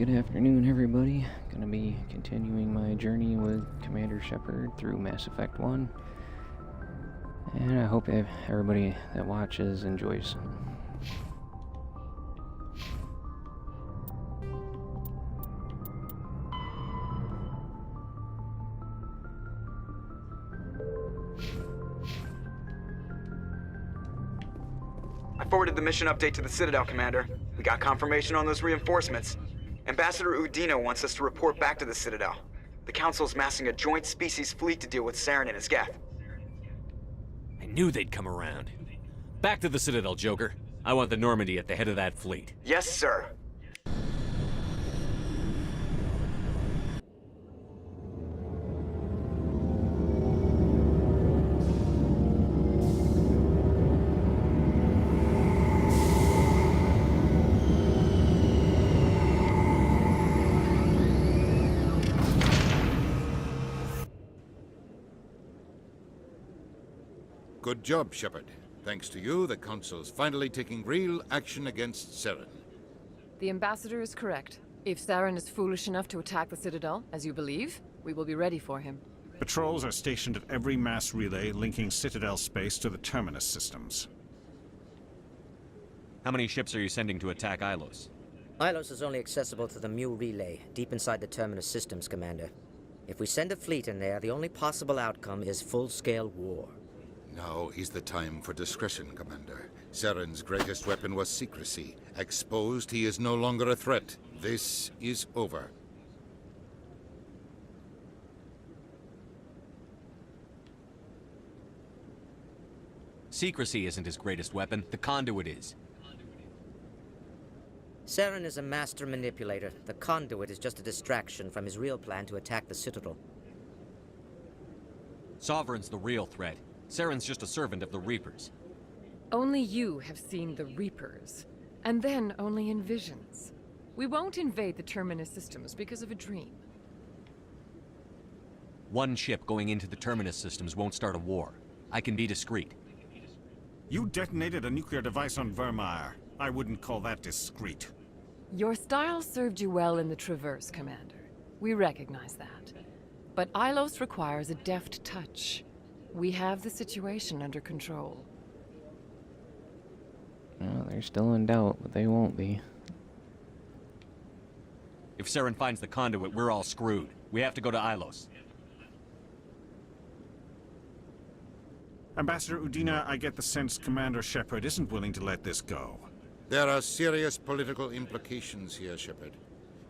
Good afternoon, everybody. Gonna be continuing my journey with Commander Shepard through Mass Effect 1. And I hope everybody that watches enjoys. I forwarded the mission update to the Citadel, Commander. We got confirmation on those reinforcements. Ambassador Udina wants us to report back to the Citadel. The Council's massing a joint species fleet to deal with Saren and his Geth. I knew they'd come around. Back to the Citadel, Joker. I want the Normandy at the head of that fleet. Yes, sir. Good job, Shepard. Thanks to you, the Council's finally taking real action against Saren. The Ambassador is correct. If Saren is foolish enough to attack the Citadel, as you believe, we will be ready for him. Patrols are stationed at every mass relay linking Citadel space to the Terminus systems. How many ships are you sending to attack Ilos? Ilos is only accessible to the Mu relay, deep inside the Terminus systems, Commander. If we send a fleet in there, the only possible outcome is full-scale war. Now is the time for discretion, Commander. Saren's greatest weapon was secrecy. Exposed, he is no longer a threat. This is over. Secrecy isn't his greatest weapon. The conduit is. Saren is a master manipulator. The conduit is just a distraction from his real plan to attack the Citadel. Sovereign's the real threat. Saren's just a servant of the Reapers. Only you have seen the Reapers, and then only in visions. We won't invade the Terminus systems because of a dream. One ship going into the Terminus systems won't start a war. I can be discreet. You detonated a nuclear device on Vermeer. I wouldn't call that discreet. Your style served you well in the Traverse, Commander. We recognize that. But Ilos requires a deft touch. We have the situation under control. Well, they're still in doubt, but they won't be. If Saren finds the conduit, we're all screwed. We have to go to Ilos. Ambassador Udina, I get the sense Commander Shepard isn't willing to let this go. There are serious political implications here, Shepard.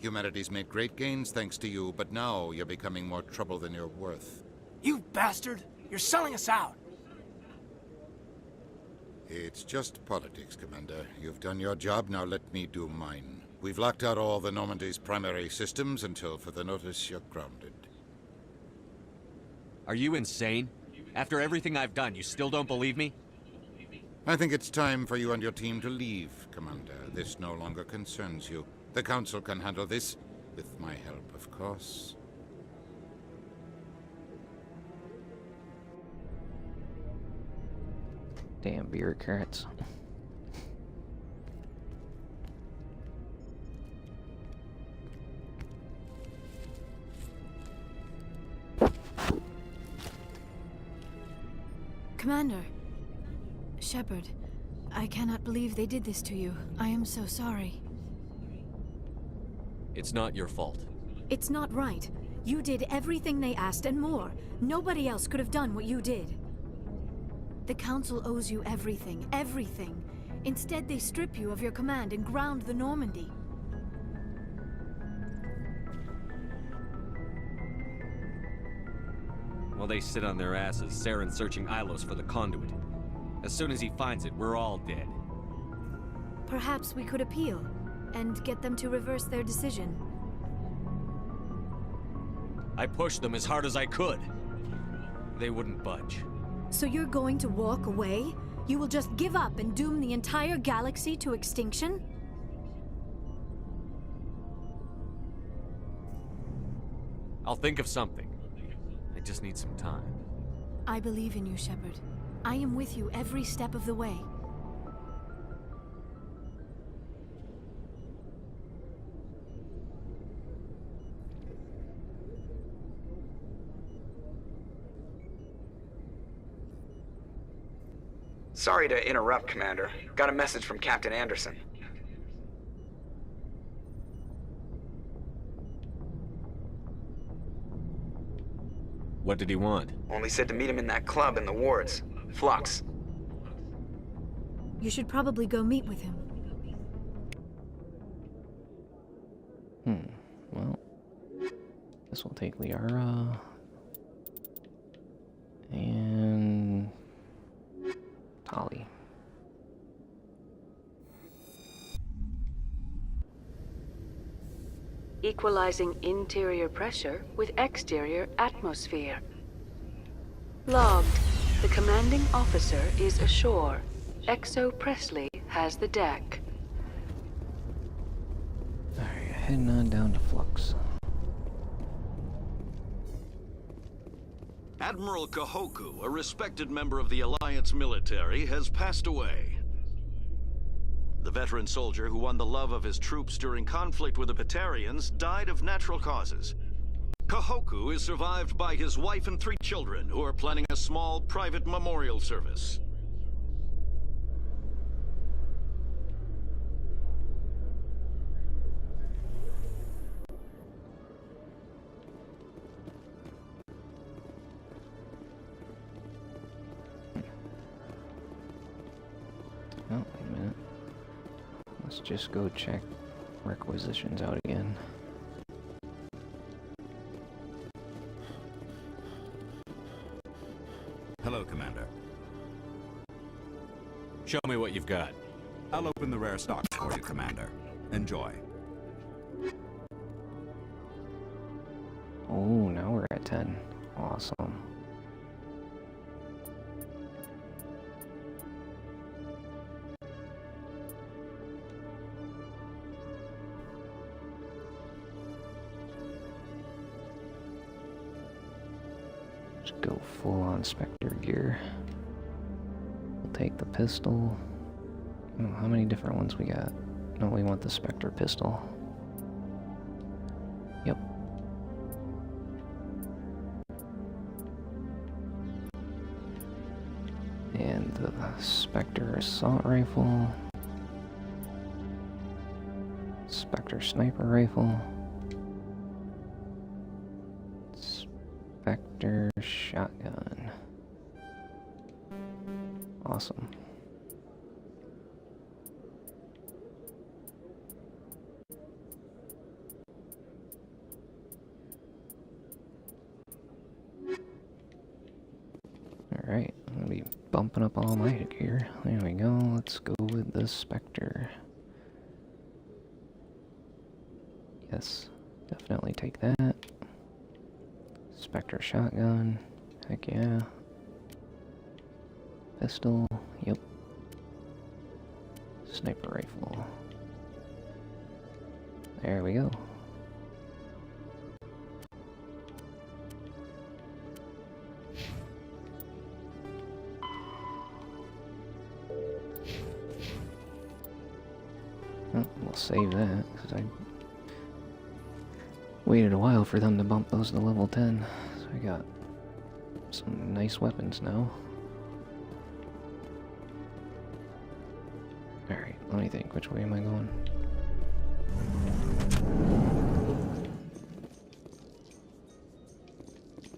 Humanity's made great gains thanks to you, but now you're becoming more trouble than you're worth. You bastard! You're selling us out! It's just politics, Commander. You've done your job, now let me do mine. We've locked out all the Normandy's primary systems until further notice you're grounded. Are you insane? After everything I've done, you still don't believe me? I think it's time for you and your team to leave, Commander. This no longer concerns you. The Council can handle this, with my help, of course. Damn bureaucrats. Commander. Shepard, I cannot believe they did this to you. I am so sorry. It's not your fault. It's not right. You did everything they asked and more. Nobody else could have done what you did. The Council owes you everything, everything. Instead, they strip you of your command and ground the Normandy. While they sit on their asses, Saren's searching Ilos for the conduit. As soon as he finds it, we're all dead. Perhaps we could appeal and get them to reverse their decision. I pushed them as hard as I could. They wouldn't budge. So you're going to walk away? You will just give up and doom the entire galaxy to extinction? I'll think of something. I just need some time. I believe in you, Shepard. I am with you every step of the way. Sorry to interrupt, Commander. Got a message from Captain Anderson. What did he want? Only said to meet him in that club in the wards. Flux. You should probably go meet with him. Well, this will take Liara and Tali. Equalizing interior pressure with exterior atmosphere. Logged. The commanding officer is ashore. Exo Presley has the deck. Alright, heading on down to Flux. Admiral Kahoku, a respected member of the Alliance military, has passed away. The veteran soldier who won the love of his troops during conflict with the Batarians died of natural causes. Kahoku is survived by his wife and 3 children, who are planning a small private memorial service. Oh, wait a minute. Let's just go check requisitions out again. Hello, Commander. Show me what you've got. I'll open the rare stocks for you, Commander. Enjoy. Oh, now we're at 10. Awesome. Just go full on Spectre gear. We'll take the pistol. Oh, how many different ones we got? No, we want the Spectre pistol. Yep. And the Spectre assault rifle. Spectre sniper rifle. Spectre shotgun. Awesome. Alright, I'm gonna be bumping up all my gear. There we go, let's go with the Spectre. Yes, definitely take that. Spectre shotgun, heck yeah. Pistol, yep. Sniper rifle. There we go. Oh, we'll save that, because I waited a while for them to bump those to level 10. So I got some nice weapons now. Alright, let me think. Which way am I going?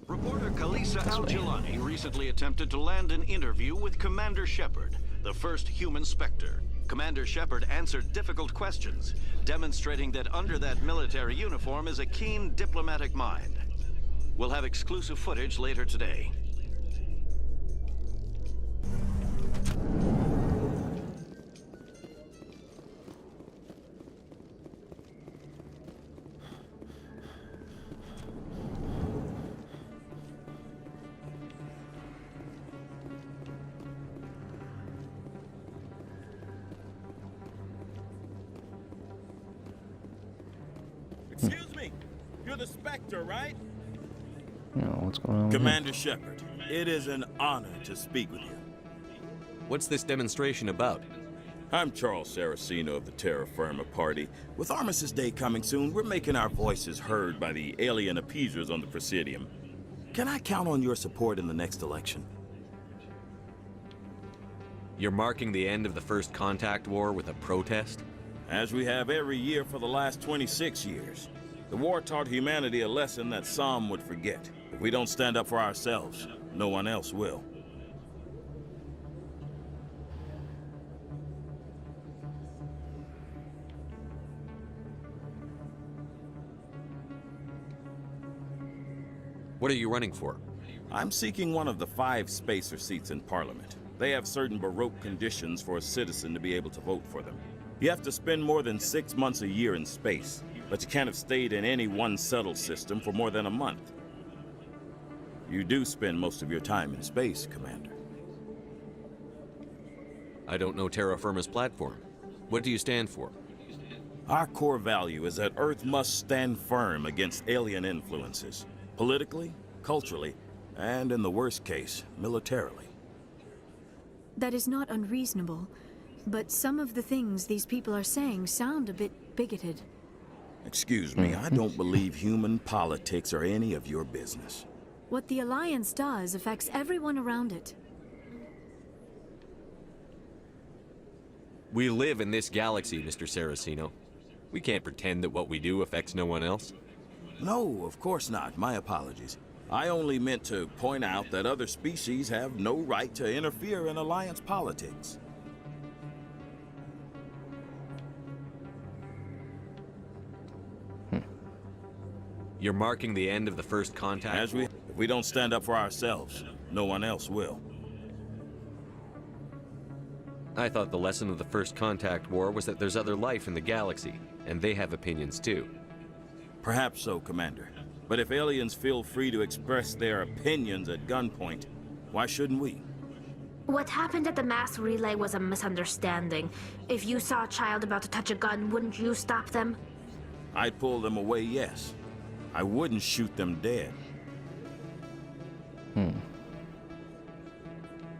Reporter Kalisa Al-Jilani recently attempted to land an interview with Commander Shepard, the first human Spectre. Commander Shepard answered difficult questions, demonstrating that under that military uniform is a keen diplomatic mind. We'll have exclusive footage later today. Excuse me, you're the Spectre, right? No, what's going on with Commander Shepard, it is an honor to speak with you. What's this demonstration about? I'm Charles Saraceno of the Terra Firma Party. With Armistice Day coming soon, we're making our voices heard by the alien appeasers on the Presidium. Can I count on your support in the next election? You're marking the end of the First Contact War with a protest? As we have every year for the last 26 years. The war taught humanity a lesson that some would forget. If we don't stand up for ourselves, no one else will. What are you running for? I'm seeking one of the 5 spacer seats in Parliament. They have certain baroque conditions for a citizen to be able to vote for them. You have to spend more than 6 months a year in space, but you can't have stayed in any one settled system for more than a month. You do spend most of your time in space, Commander. I don't know Terra Firma's platform. What do you stand for? Our core value is that Earth must stand firm against alien influences. Politically, culturally, and in the worst case, militarily. That is not unreasonable, but some of the things these people are saying sound a bit bigoted. Excuse me, I don't believe human politics are any of your business. What the Alliance does affects everyone around it. We live in this galaxy, Mr. Saraceno. We can't pretend that what we do affects no one else. No, of course not. My apologies. I only meant to point out that other species have no right to interfere in Alliance politics. You're marking the end of the First Contact War? If we don't stand up for ourselves, no one else will. I thought the lesson of the First Contact War was that there's other life in the galaxy, and they have opinions too. Perhaps so, Commander. But if aliens feel free to express their opinions at gunpoint, why shouldn't we? What happened at the mass relay was a misunderstanding. If you saw a child about to touch a gun, wouldn't you stop them? I'd pull them away, yes. I wouldn't shoot them dead.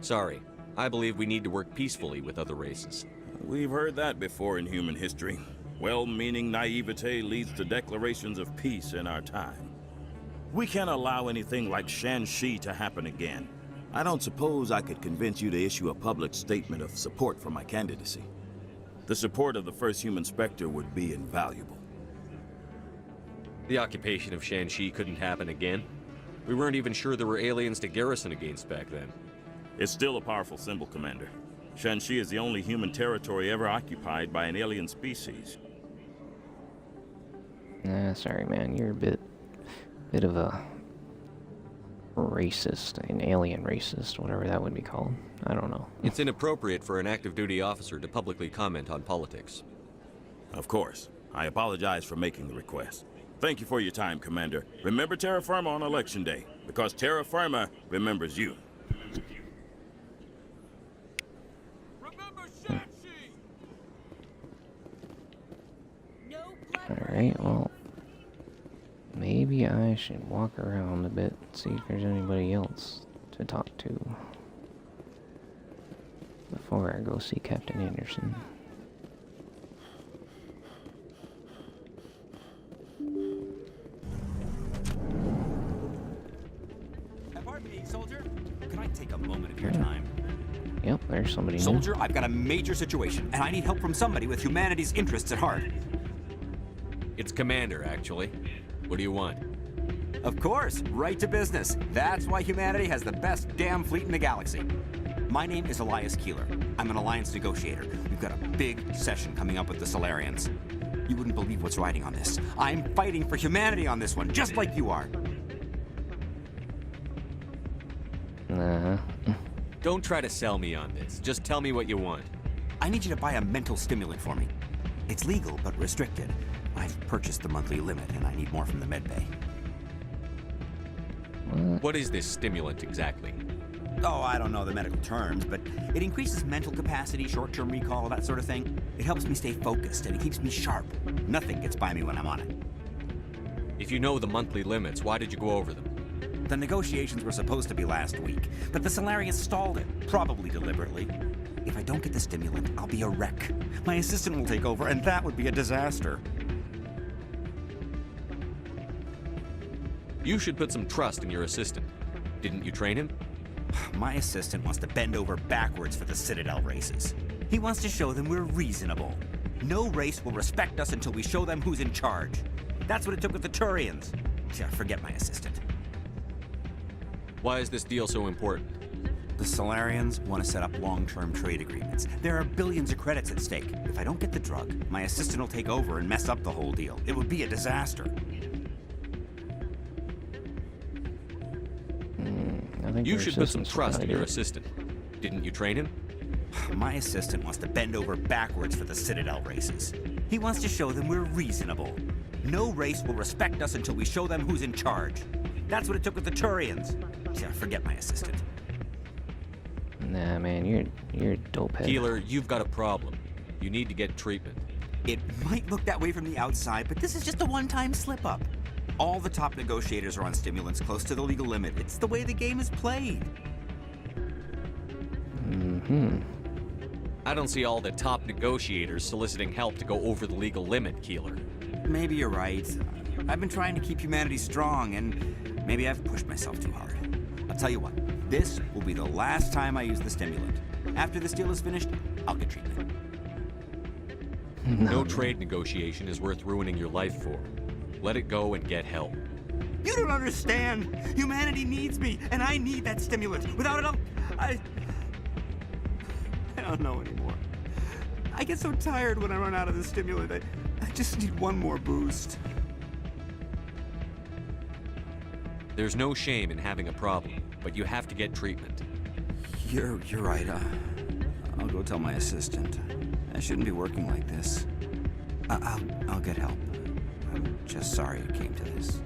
Sorry. I believe we need to work peacefully with other races. We've heard that before in human history. Well-meaning naivete leads to declarations of peace in our time. We can't allow anything like Shan-Shi to happen again. I don't suppose I could convince you to issue a public statement of support for my candidacy. The support of the first human Spectre would be invaluable. The occupation of Shan-Shi couldn't happen again. We weren't even sure there were aliens to garrison against back then. It's still a powerful symbol, Commander. Shan-Shi is the only human territory ever occupied by an alien species. Sorry, man. You're a bit of a racist, an alien racist, whatever that would be called. I don't know. It's inappropriate for an active duty officer to publicly comment on politics. Of course. I apologize for making the request. Thank you for your time, Commander. Remember Terra Firma on Election Day, because Terra Firma remembers you. Alright, well, maybe I should walk around a bit, see if there's anybody else to talk to before I go see Captain Anderson. Pardon me, soldier. Can I take a moment of your time? Yep, there's somebody new. Soldier, I've got a major situation, and I need help from somebody with humanity's interests at heart. It's Commander, actually. What do you want? Of course, right to business. That's why humanity has the best damn fleet in the galaxy. My name is Elias Keeler. I'm an Alliance negotiator. We've got a big session coming up with the Solarians. You wouldn't believe what's riding on this. I'm fighting for humanity on this one, just like you are. Don't try to sell me on this. Just tell me what you want. I need you to buy a mental stimulant for me. It's legal, but restricted. I've purchased the monthly limit, and I need more from the medbay. What is this stimulant exactly? Oh, I don't know the medical terms, but it increases mental capacity, short-term recall, that sort of thing. It helps me stay focused, and it keeps me sharp. Nothing gets by me when I'm on it. If you know the monthly limits, why did you go over them? The negotiations were supposed to be last week, but the Solarians stalled it, probably deliberately. If I don't get the stimulant, I'll be a wreck. My assistant will take over, and that would be a disaster. You should put some trust in your assistant. Didn't you train him? My assistant wants to bend over backwards for the Citadel races. He wants to show them we're reasonable. No race will respect us until we show them who's in charge. That's what it took with the Turians. Yeah, forget my assistant. Why is this deal so important? The Solarians want to set up long-term trade agreements. There are billions of credits at stake. If I don't get the drug, my assistant will take over and mess up the whole deal. It would be a disaster. I think You your should put some assistant's trust in your right. assistant. Didn't you train him? My assistant wants to bend over backwards for the Citadel races. He wants to show them we're reasonable. No race will respect us until we show them who's in charge. That's what it took with the Turians. Yeah, forget my assistant. Nah, man, you're a dopehead. Keeler, you've got a problem. You need to get treatment. It might look that way from the outside, but this is just a one-time slip-up. All the top negotiators are on stimulants close to the legal limit. It's the way the game is played. I don't see all the top negotiators soliciting help to go over the legal limit, Keeler. Maybe you're right. I've been trying to keep humanity strong, and maybe I've pushed myself too hard. I'll tell you what, this will be the last time I use the stimulant. After this deal is finished, I'll get treatment. No trade negotiation is worth ruining your life for. Let it go and get help. You don't understand! Humanity needs me, and I need that stimulant. Without it, I don't know anymore. I get so tired when I run out of the stimulant. I just need one more boost. There's no shame in having a problem, but you have to get treatment. You're right. I'll go tell my assistant. I shouldn't be working like this. I'll get help. I'm just sorry it came to this.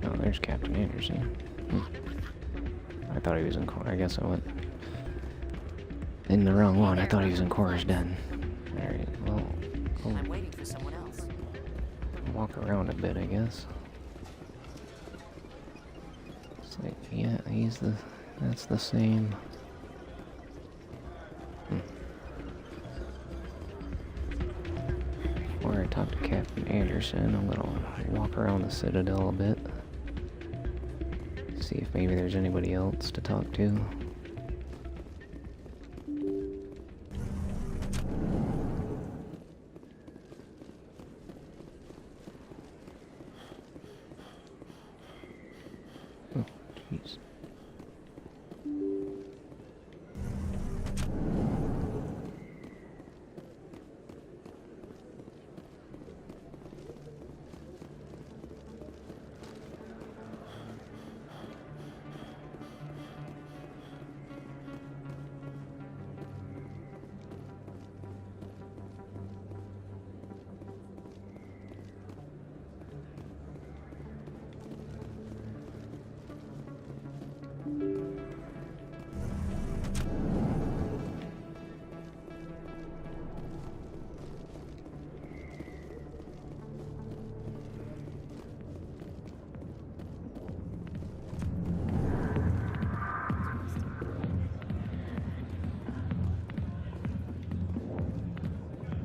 Oh, there's Captain Anderson. I thought he was in I guess I went in the wrong one. I thought he was in Cora's Den. Alright, well, I'm waiting for someone else. Walk around a bit, I guess. It's like, yeah, that's the same. Before I talk to Captain Anderson, I'm gonna walk around the Citadel a bit. See if maybe there's anybody else to talk to. Oh, jeez.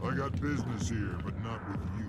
I got business here, but not with you.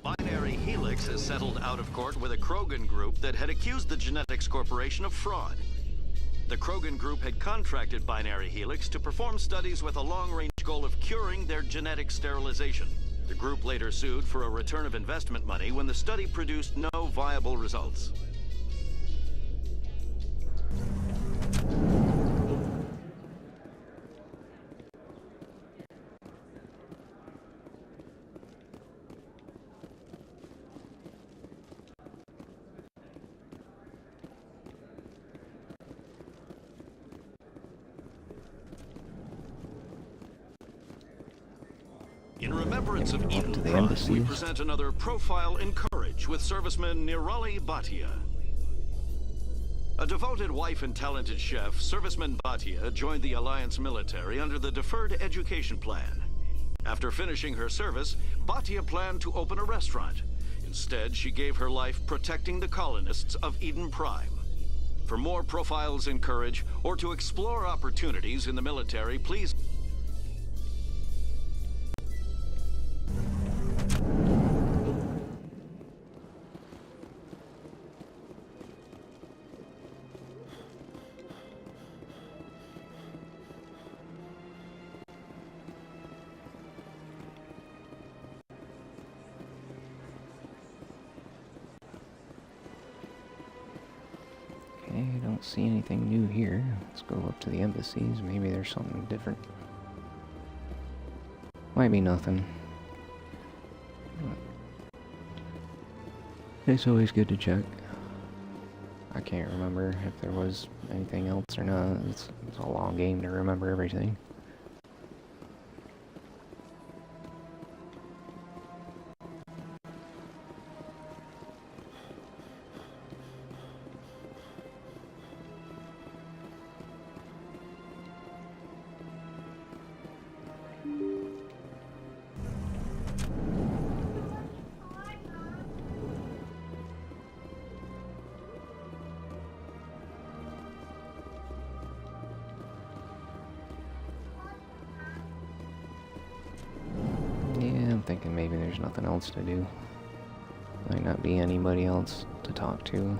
Binary Helix has settled out of court with a Krogan group that had accused the Genetics Corporation of fraud. The Krogan group had contracted Binary Helix to perform studies with a long-range goal of curing their genetic sterilization. The group later sued for a return of investment money when the study produced no viable results. In remembrance of Eden to the Prime, we embassies. present another profile in courage with serviceman Nirali Bhatia. A devoted wife and talented chef, serviceman Bhatia joined the Alliance military under the Deferred Education Plan. After finishing her service, Bhatia planned to open a restaurant. Instead, she gave her life protecting the colonists of Eden Prime. For more profiles in courage, or to explore opportunities in the military, please... Okay, I don't see anything new here. Let's go up to the embassies. Maybe there's something different. Might be nothing. It's always good to check. I can't remember if there was anything else or not. It's a long game to remember everything. I'm thinking maybe there's nothing else to do. Might not be anybody else to talk to.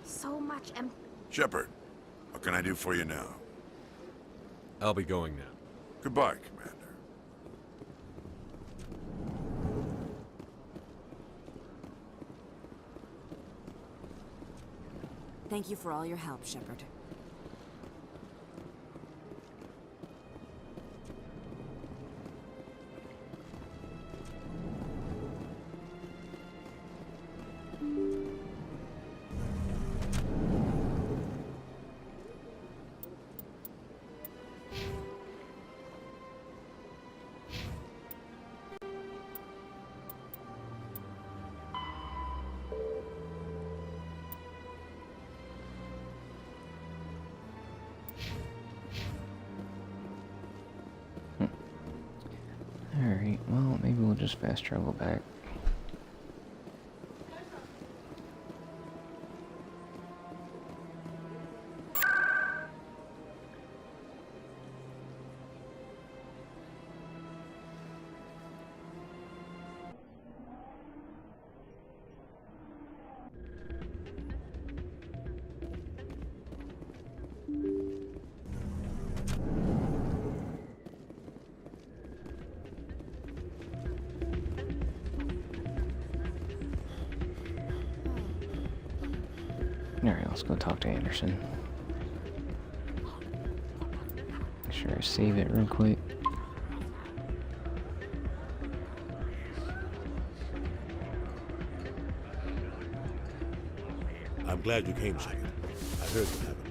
So much Shepard, what can I do for you now? I'll be going now. Goodbye, Commander. Thank you for all your help, Shepard. Alright, well, maybe we'll just fast travel back. Alright, let's go talk to Anderson. Make sure I save it real quick. I'm glad you came, Shepard. I heard what happened.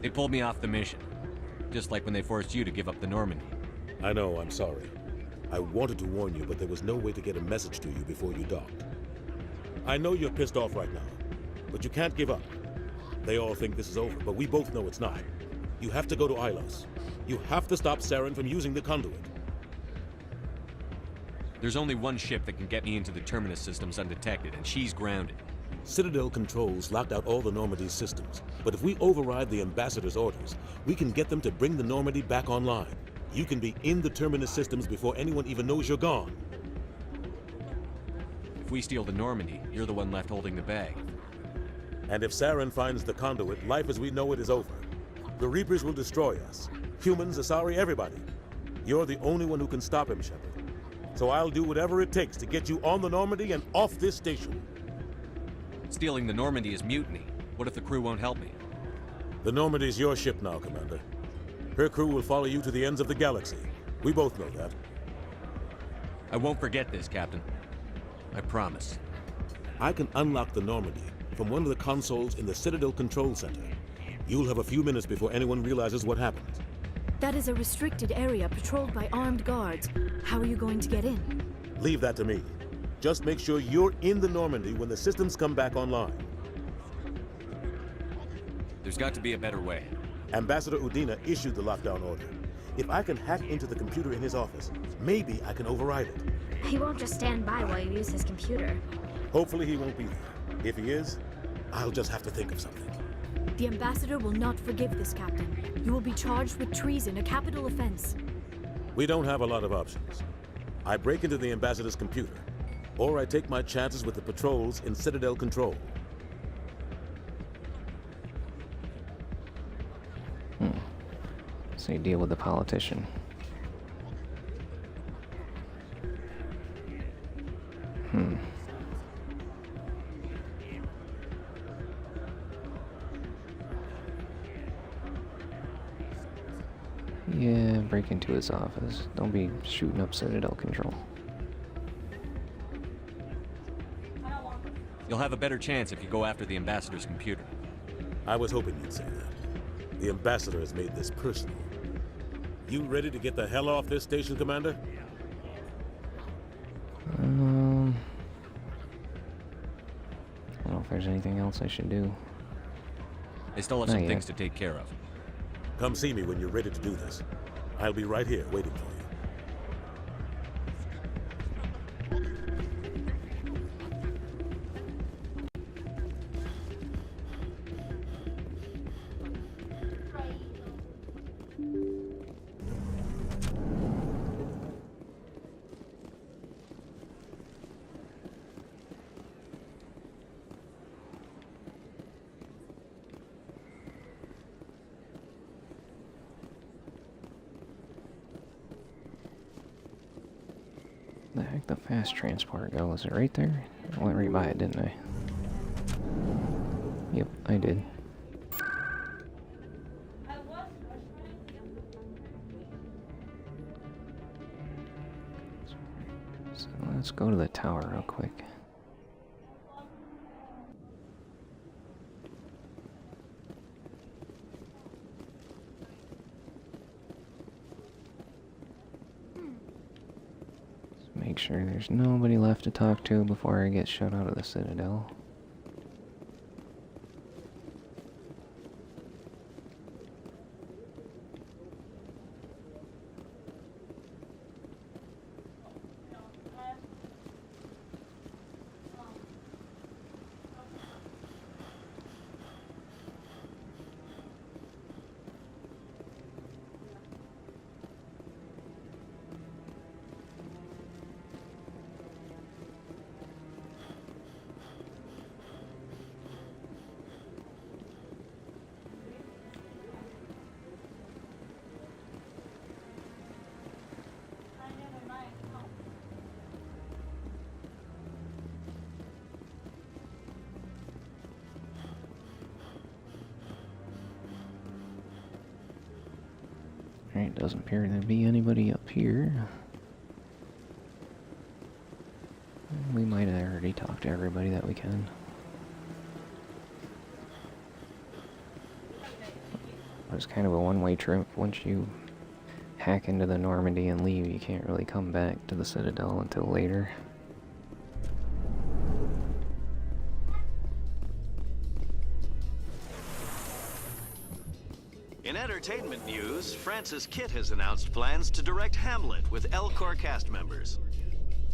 They pulled me off the mission. Just like when they forced you to give up the Normandy. I know, I'm sorry. I wanted to warn you, but there was no way to get a message to you before you docked. I know you're pissed off right now, but you can't give up. They all think this is over, but we both know it's not. You have to go to Ilos. You have to stop Saren from using the conduit. There's only one ship that can get me into the Terminus systems undetected, and she's grounded. Citadel controls locked out all the Normandy's systems, but if we override the Ambassador's orders, we can get them to bring the Normandy back online. You can be in the Terminus systems before anyone even knows you're gone. If we steal the Normandy, you're the one left holding the bag. And if Saren finds the conduit, life as we know it is over. The Reapers will destroy us. Humans, Asari, everybody. You're the only one who can stop him, Shepard. So I'll do whatever it takes to get you on the Normandy and off this station. Stealing the Normandy is mutiny. What if the crew won't help me? The Normandy's your ship now, Commander. Her crew will follow you to the ends of the galaxy. We both know that. I won't forget this, Captain. I promise. I can unlock the Normandy from one of the consoles in the Citadel Control Center. You'll have a few minutes before anyone realizes what happened. That is a restricted area patrolled by armed guards. How are you going to get in? Leave that to me. Just make sure you're in the Normandy when the systems come back online. There's got to be a better way. Ambassador Udina issued the lockdown order. If I can hack into the computer in his office, maybe I can override it. He won't just stand by while you use his computer. Hopefully he won't be there. If he is, I'll just have to think of something. The Ambassador will not forgive this, Captain. You will be charged with treason, a capital offense. We don't have a lot of options. I break into the Ambassador's computer, or I take my chances with the patrols in Citadel Control. So you deal with the politician. Yeah, break into his office. Don't be shooting up Citadel Control. You'll have a better chance if you go after the Ambassador's computer. I was hoping you'd say that. The Ambassador has made this personal. You ready to get the hell off this station, Commander? I don't know if there's anything else I should do. I still have some things to take care of. Come see me when you're ready to do this. I'll be right here waiting for you. The heck the fast transport go? Was it right there? I went right by it, didn't I? Yep, I did. So let's go to the tower real quick. Make sure there's nobody left to talk to before I get shut out of the Citadel. Alright, doesn't appear to be anybody up here. We might have already talked to everybody that we can. It's kind of a one-way trip. Once you hack into the Normandy and leave, you can't really come back to the Citadel until later. In entertainment news, Francis Kitt has announced plans to direct Hamlet with Elcor cast members.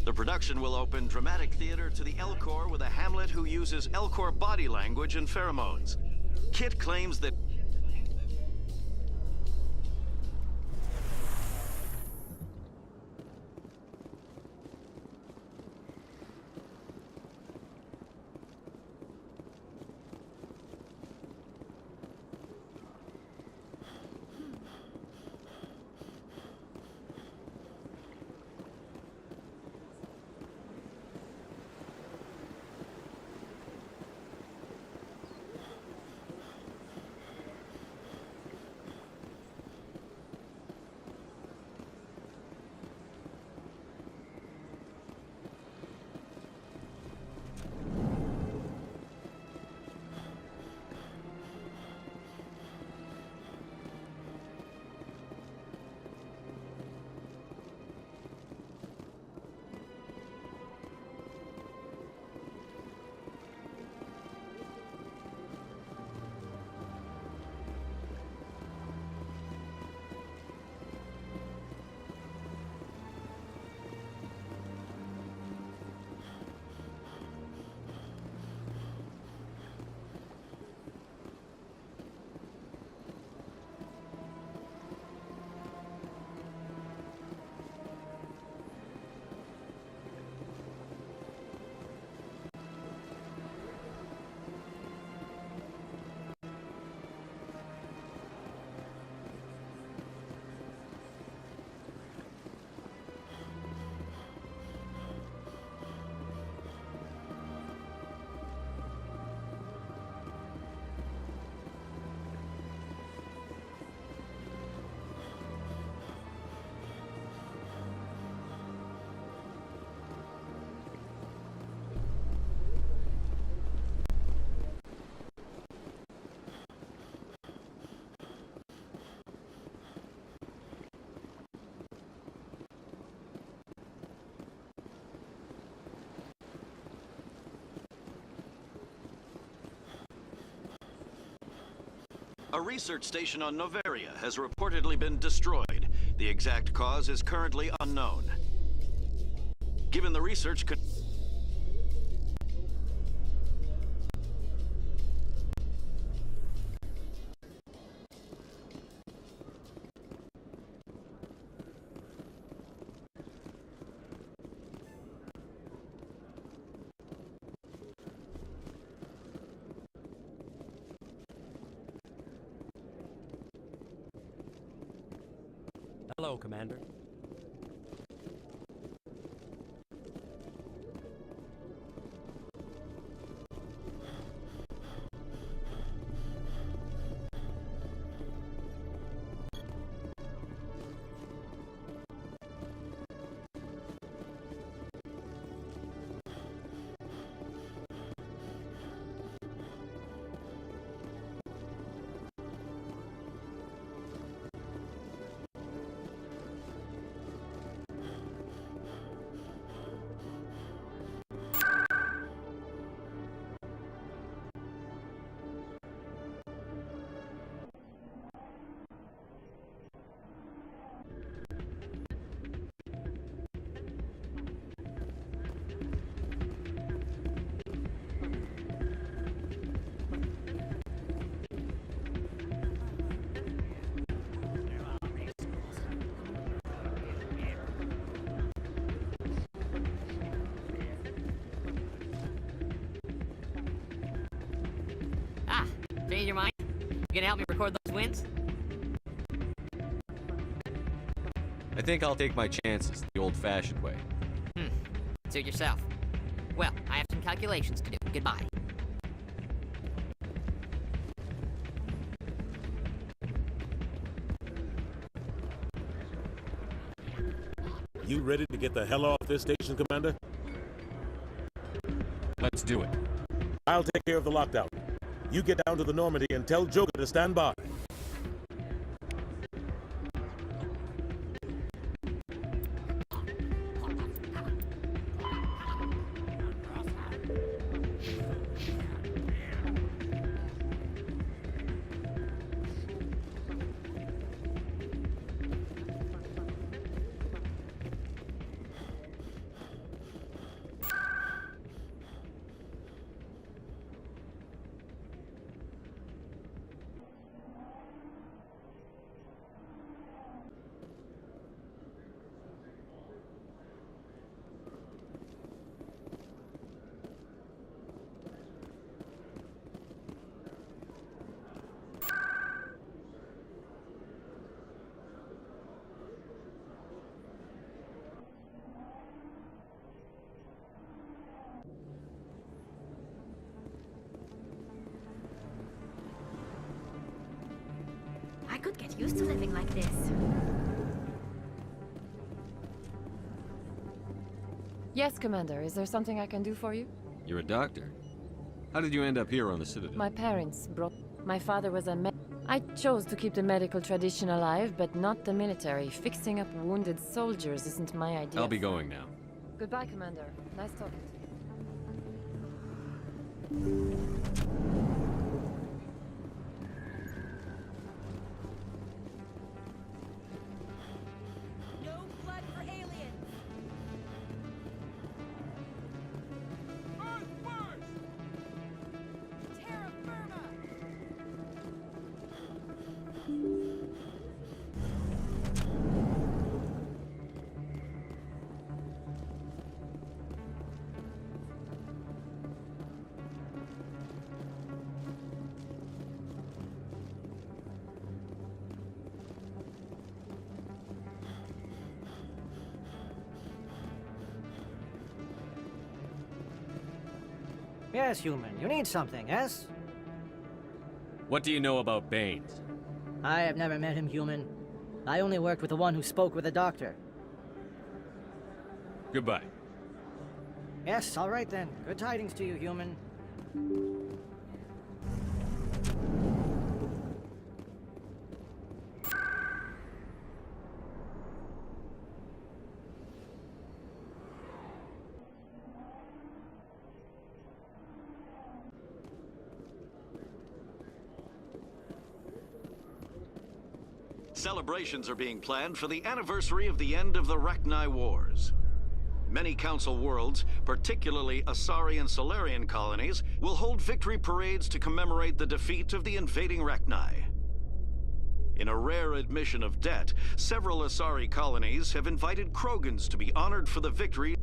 The production will open dramatic theater to the Elcor with a Hamlet who uses Elcor body language and pheromones. Kitt claims that A research station on Novaria has reportedly been destroyed. The exact cause is currently unknown. Given the research Hello, Commander. Change your mind? You gonna help me record those wins? I think I'll take my chances the old-fashioned way. Suit yourself. Well, I have some calculations to do. Goodbye. You ready to get the hell off this station, Commander? Let's do it. I'll take care of the lockdown. You get down to the Normandy and tell Joker to stand by. I could get used to living like this. Yes, Commander. Is there something I can do for you? You're a doctor. How did you end up here on the Citadel? My parents brought... My father was a I chose to keep the medical tradition alive, but not the military. Fixing up wounded soldiers isn't my idea. I'll be going now. Goodbye, Commander. Nice talking to No blood for aliens! Earth first! Terra firma! Yes, human. You need something, yes? What do you know about Baines? I have never met him, human. I only worked with the one who spoke with the doctor. Goodbye. Yes, all right then. Good tidings to you, human. Celebrations are being planned for the anniversary of the end of the Rachni Wars. Many Council worlds, particularly Asari and Solarian colonies, will hold victory parades to commemorate the defeat of the invading Rachni. In a rare admission of debt, several Asari colonies have invited Krogans to be honored for the victory.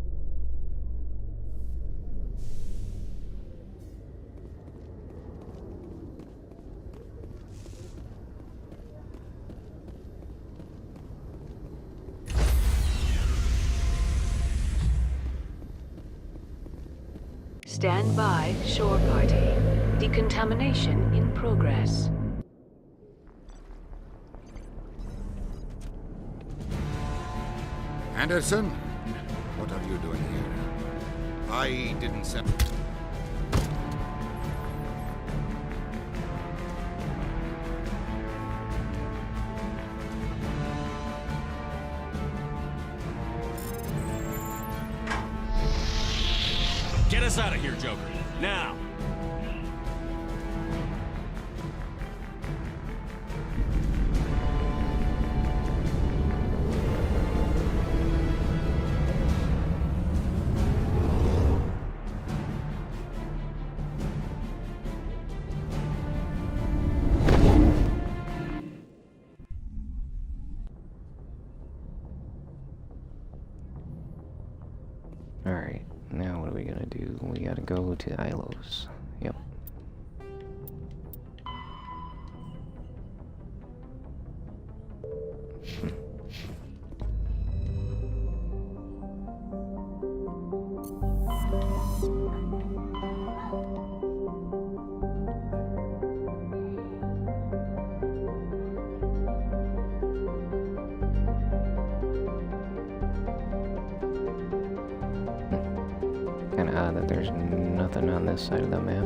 Stand by, shore party. Decontamination in progress. Anderson? What are you doing here? I didn't send... Get us out of here, Joker. Now! Alright, now what are we gonna do? We gotta go to Ilos. Yep. Kinda odd that there's nothing on this side of the map.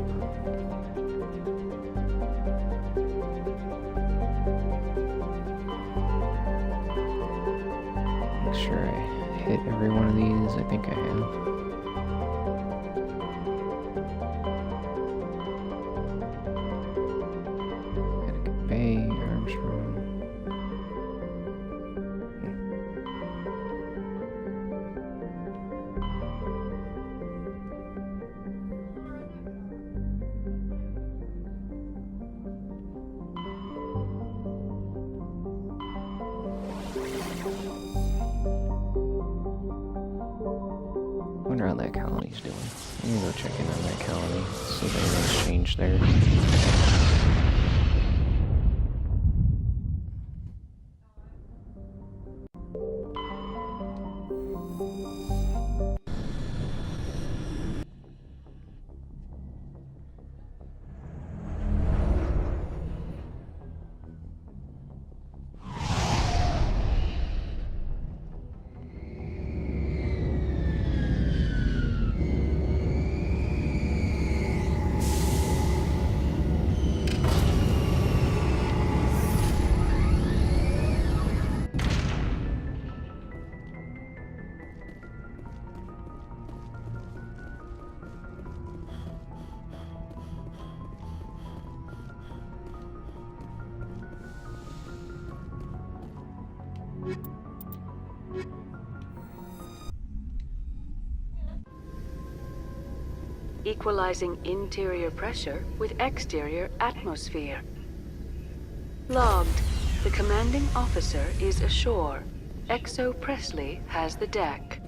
Make sure I hit every one of these. I think I have. Connecticut Bay, Armstrong. Wonder how that colony's doing. Let me go check in on that colony, see if anything's changed there. Equalizing interior pressure with exterior atmosphere. Logged. The commanding officer is ashore. XO Presley has the deck.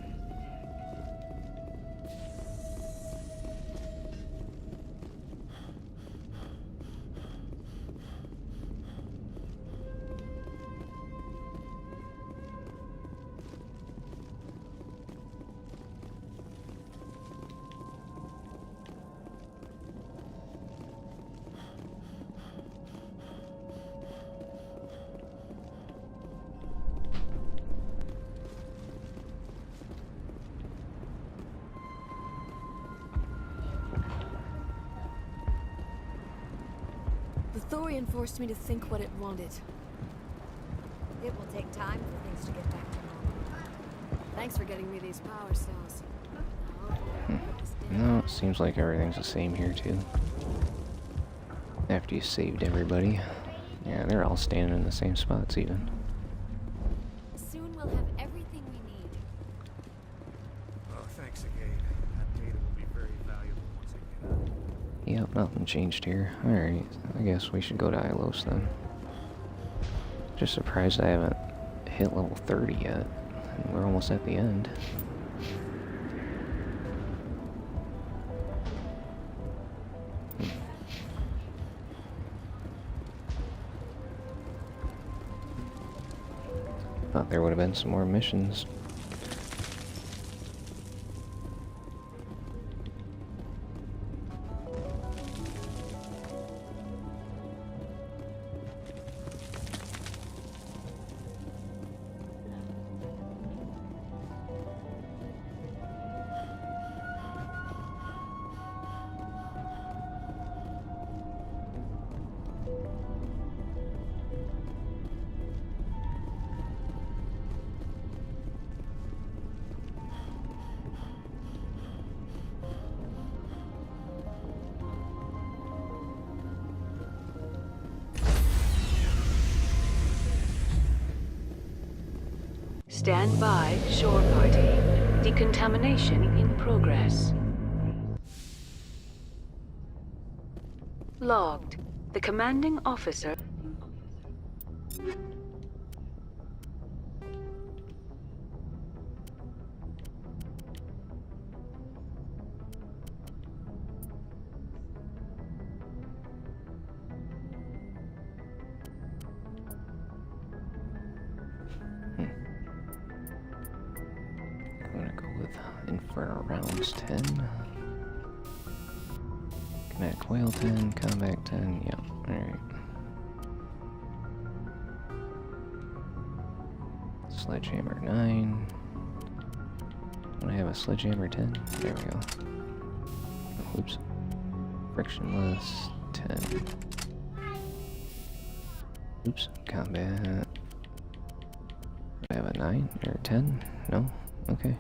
The Thorian forced me to think what it wanted. It will take time for things to get back to normal. Thanks for getting me these power cells. No, it seems like everything's the same here too. After you saved everybody. Yeah, they're all standing in the same spots even. Soon we'll have everything we need. Oh, thanks again. That data will be very valuable once I get out. Yep, nothing changed here. Alright, I guess we should go to Ilos then. Just surprised I haven't hit level 30 yet. And we're almost at the end. Thought there would have been some more missions. Stand by, shore party. Decontamination in progress. Logged. The commanding officer... Inferno rounds 10. Kinetic coil 10, combat 10, yep, alright. Sledgehammer 9. When I have a sledgehammer 10, there we go. Oh, oops. Frictionless 10. Oops, combat. I have a 9 or 10? No? Okay.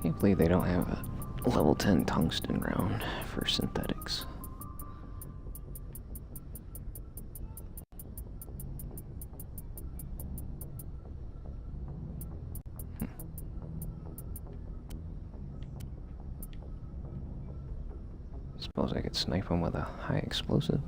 Can't believe they don't have a level 10 tungsten round for synthetics. Suppose I could snipe them with a high explosive.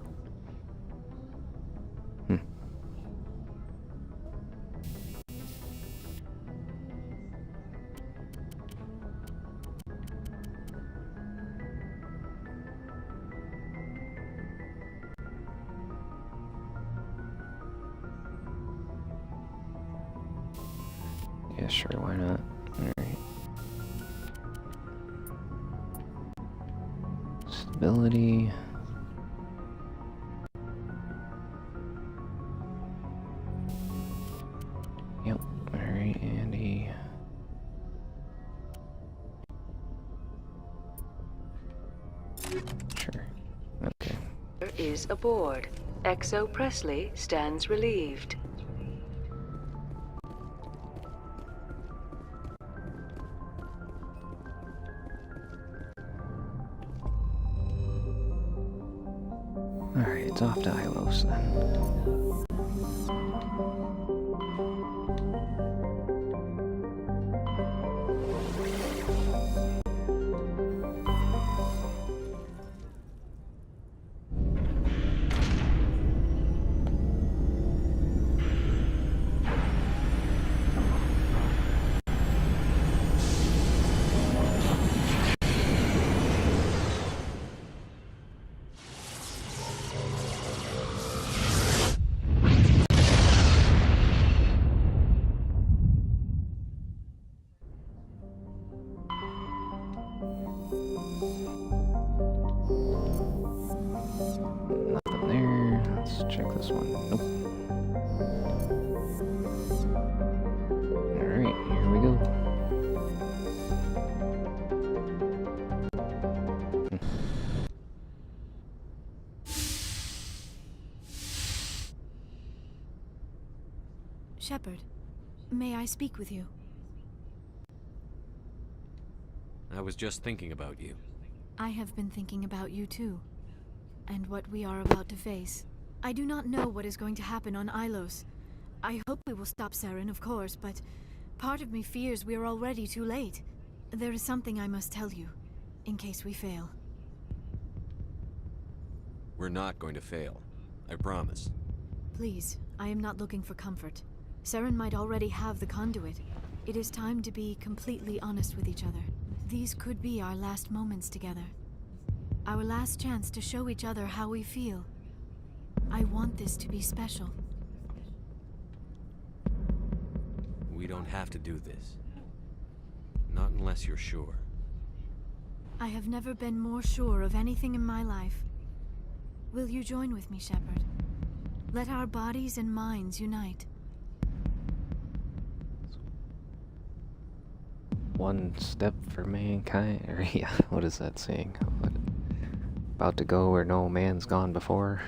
Yeah, sure, why not? Alright. Stability. Yep, alright, Andy. Sure. Okay. Is aboard. XO Presley stands relieved. Alright, it's off to Ilos then. Nothing there. Let's check this one. Nope. Shepard, may I speak with you? I was just thinking about you. I have been thinking about you too, and what we are about to face. I do not know what is going to happen on Ilos. I hope we will stop Saren, of course, but part of me fears we are already too late. There is something I must tell you, in case we fail. We're not going to fail. I promise. Please, I am not looking for comfort. Saren might already have the conduit. It is time to be completely honest with each other. These could be our last moments together. Our last chance to show each other how we feel. I want this to be special. We don't have to do this. Not unless you're sure. I have never been more sure of anything in my life. Will you join with me, Shepard? Let our bodies and minds unite. One step for mankind, or yeah, what is that saying? About to go where no man's gone before.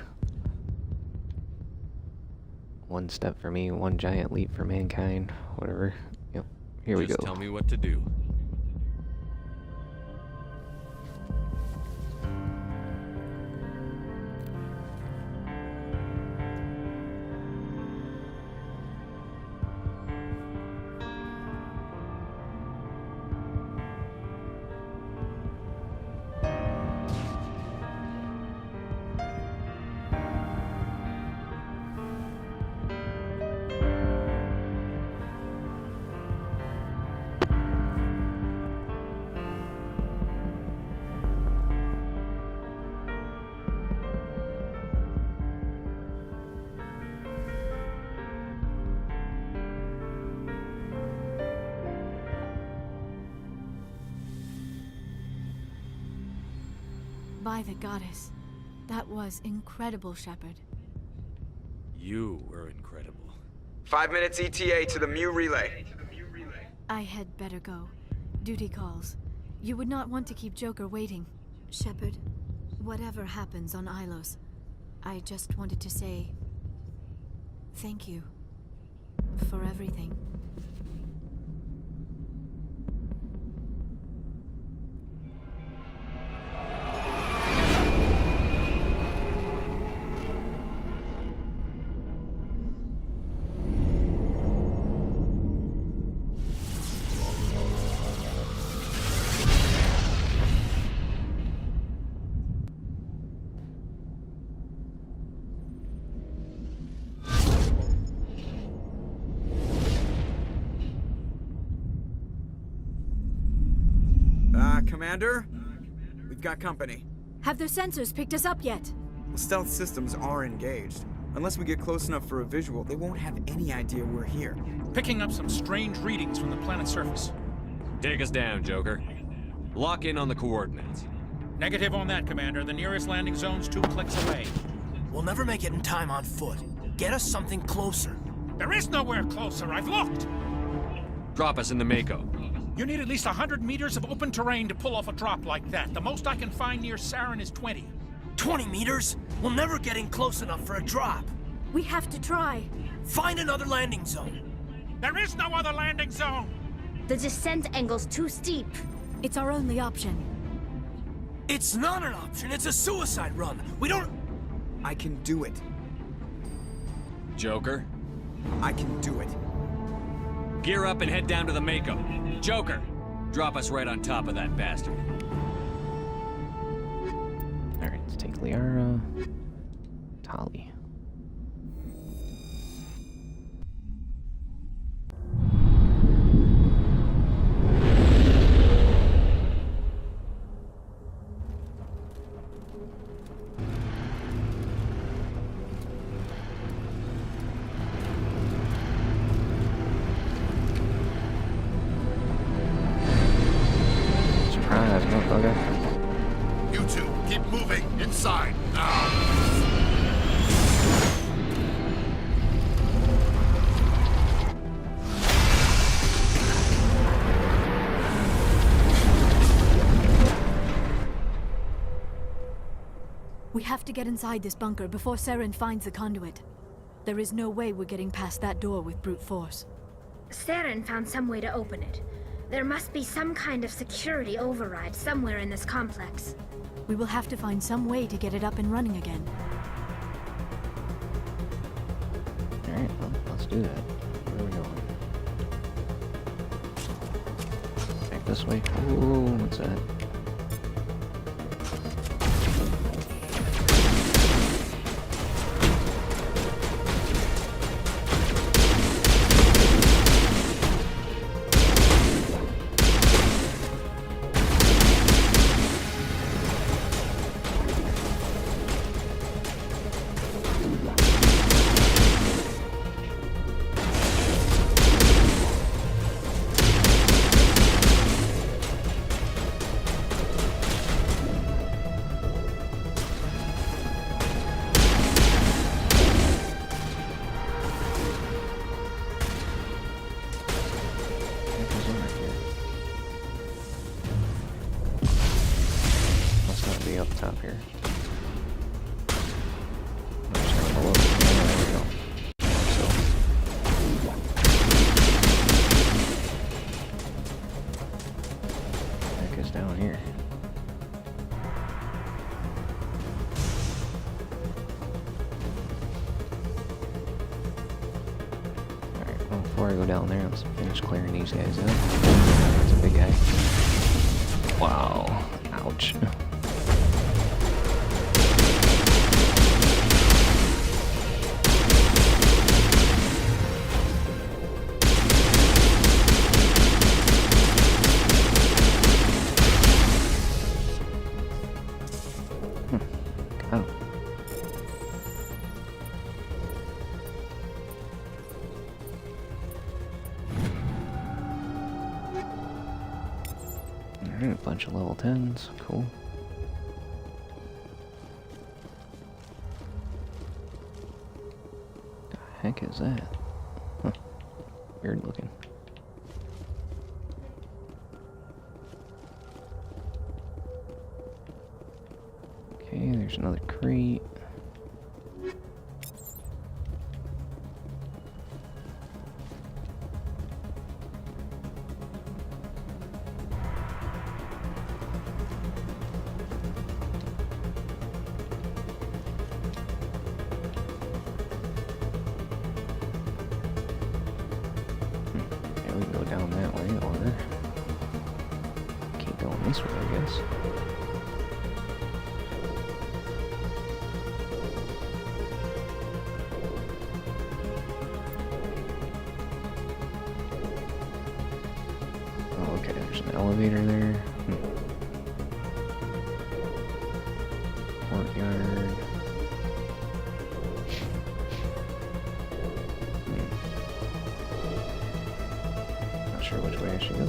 One step for me, one giant leap for mankind, whatever. Yep, here we go. Just tell me what to do. By the goddess. That was incredible, Shepard. You were incredible. 5 minutes ETA to the Mu relay. I had better go. Duty calls. You would not want to keep Joker waiting. Shepard, whatever happens on Ilos, I just wanted to say thank you for everything. Commander? We've got company. Have their sensors picked us up yet? Well, stealth systems are engaged. Unless we get close enough for a visual, they won't have any idea we're here. Picking up some strange readings from the planet's surface. Take us down, Joker. Lock in on the coordinates. Negative on that, Commander. The nearest landing zone's 2 clicks away. We'll never make it in time on foot. Get us something closer. There is nowhere closer. I've looked. Drop us in the Mako. You need at least 100 meters of open terrain to pull off a drop like that. The most I can find near Saren is 20. 20 meters? We'll never get in close enough for a drop. We have to try. Find another landing zone. There is no other landing zone! The descent angle's too steep. It's our only option. It's not an option. It's a suicide run. We don't... I can do it. Joker? I can do it. Gear up and head down to the Mako. Joker, drop us right on top of that bastard. Alright, let's take Liara. Tali. You two, keep moving inside now. We have to get inside this bunker before Saren finds the conduit. There is no way we're getting past that door with brute force. Saren found some way to open it. There must be some kind of security override somewhere in this complex. We will have to find some way to get it up and running again. Alright, well, let's do that. Where are we going? Back this way. Ooh, what's that? Up top here. Heck is down here. Alright, well, before I go down there, let's finish clearing these guys out. That's a big guy. Wow. Ouch. Alright, a bunch of level 10s. Cool. The heck is that? Huh. Weird looking. Okay, there's another crate. We can go down that way, or keep going this way, I guess. Oh, okay, there's an elevator there. Courtyard. Not sure which way I should go.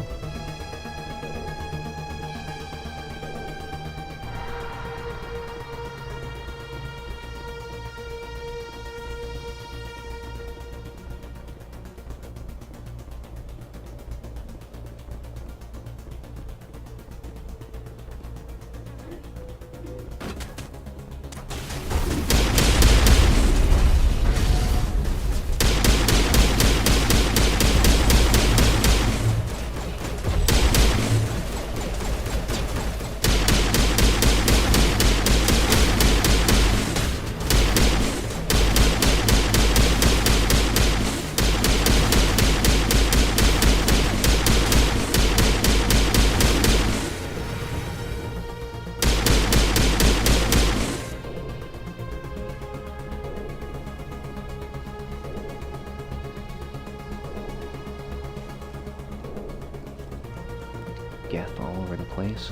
Geth all over the place.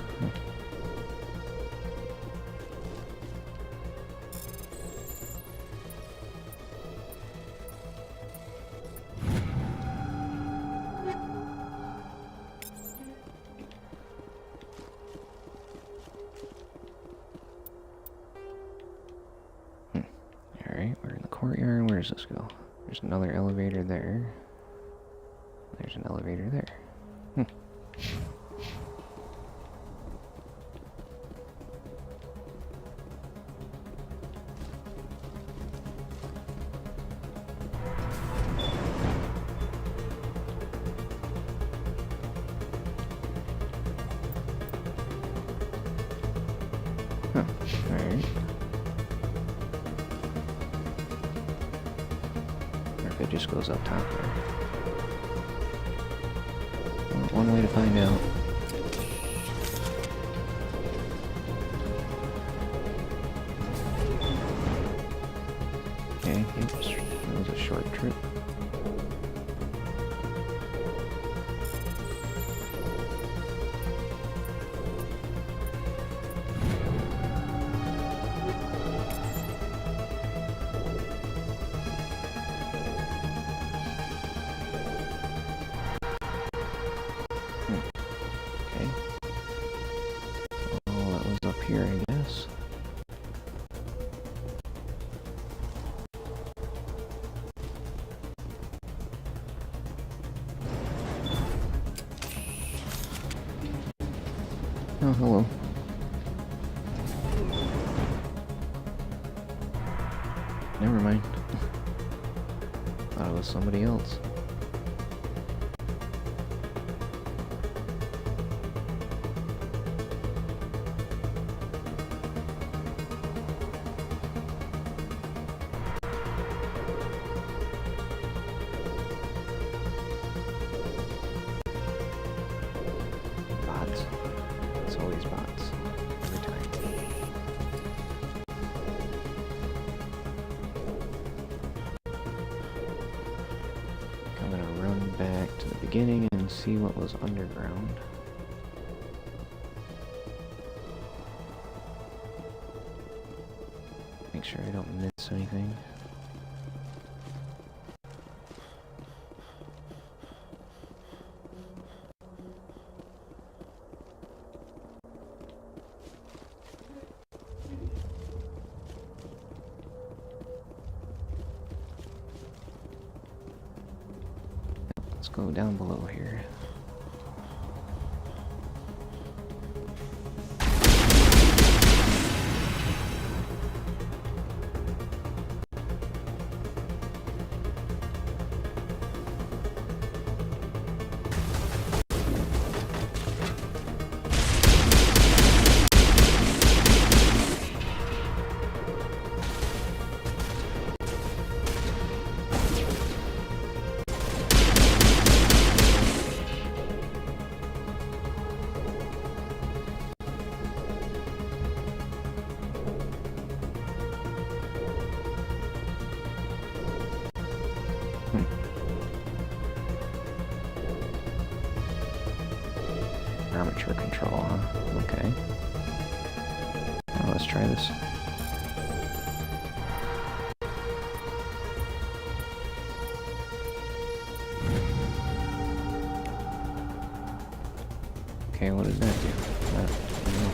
Alright, we're in the courtyard. Where does this go? There's another elevator there. There's an elevator there. Huh. Alright. Or if it just goes up top there. Well, one way to find out. Okay, oops. That was a short trip. Okay. So that was up here, I guess. Oh, hello. Never mind. Thought it was somebody else. Bots. It's always bots. Every time. I'm gonna run back to the beginning and see what was underground. Make sure I don't miss anything. Let's go down below here. Armature control, huh? Okay. Now let's try this. Okay, what does that do? I don't know.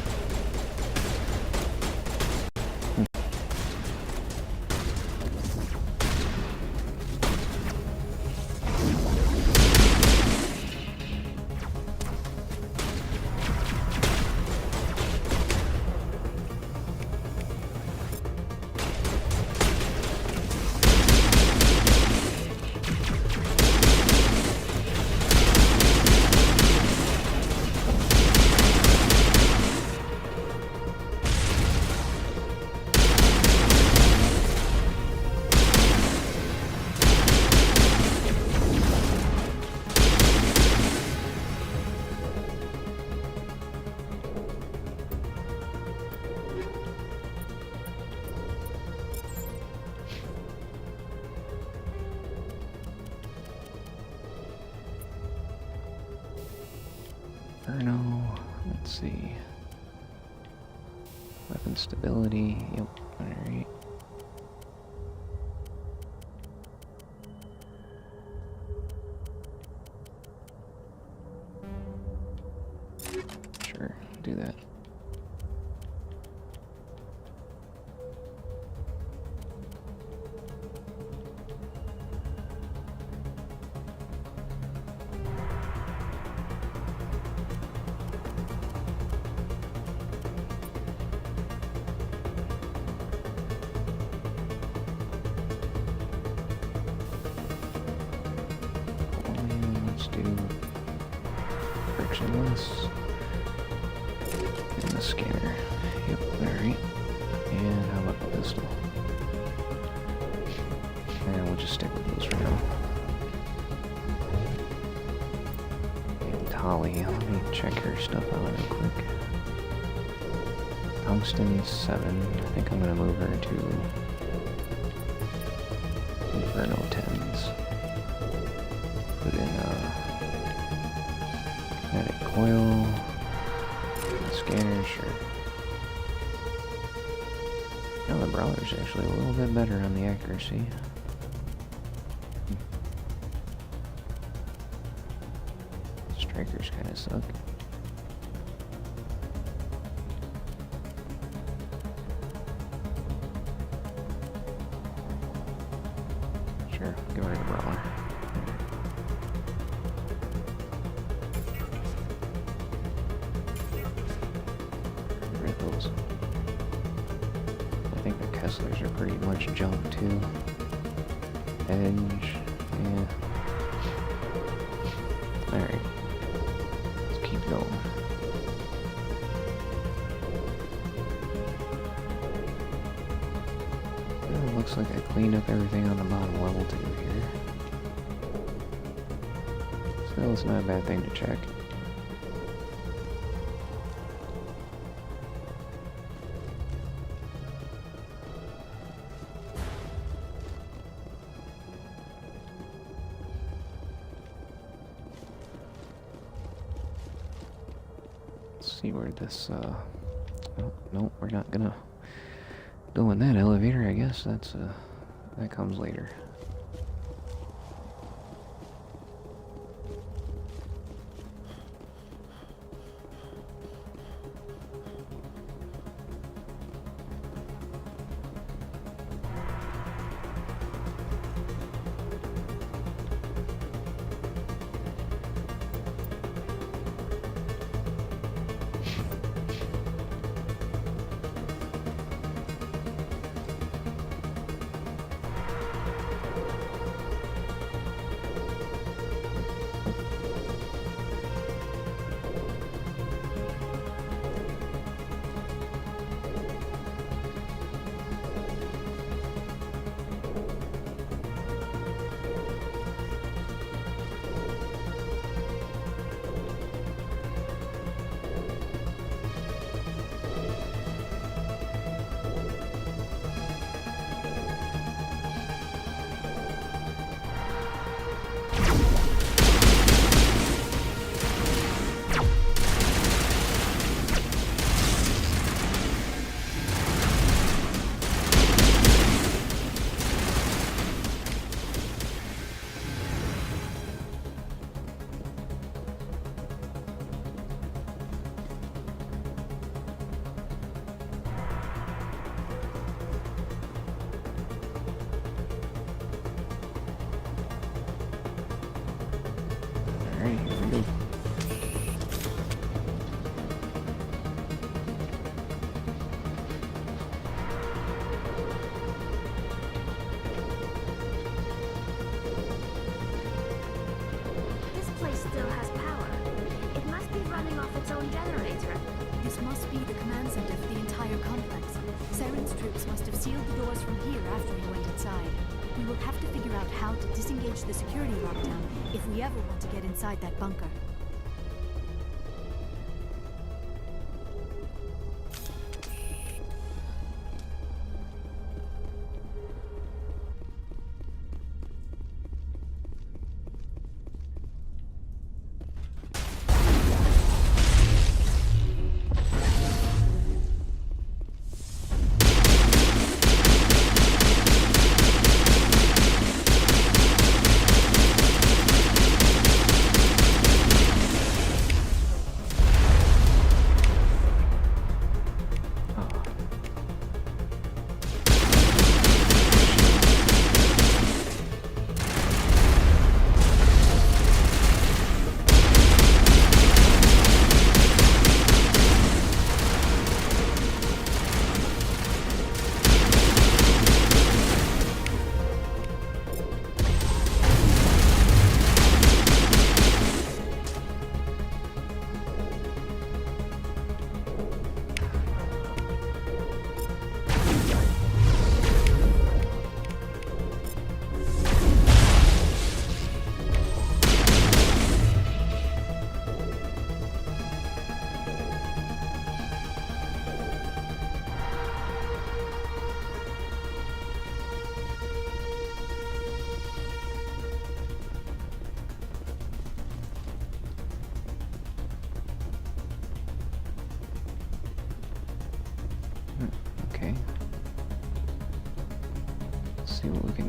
Inferno, let's see. Weapon stability, yep, alright. Sure, do that. Let's do frictionless and the scanner. Yep, alright. And how about the pistol? And we'll just stick with those for now. And Tali, let me check her stuff out real quick. Tungsten 7. I think I'm gonna move her to Inferno 10s. Put in kinetic coil. Scanner, sure. Now the brawler's actually a little bit better on the accuracy. Strikers kind of suck. Sure, give her the brawler. Those. I think the Kesslers are pretty much junk too. Edge, yeah. Alright. Let's keep going. It looks like I cleaned up everything on the bottom level too here. Still, it's not a bad thing to check. See where this, oh, no, we're not gonna go in that elevator, I guess. That's, that comes later. Alright, here we go. This place still has power. It must be running off its own generator. This must be the command center for the entire complex. Saren's troops must have sealed the doors from here after he went inside. We will have to figure out how to disengage the security lockdown if we ever want to get inside that bunker.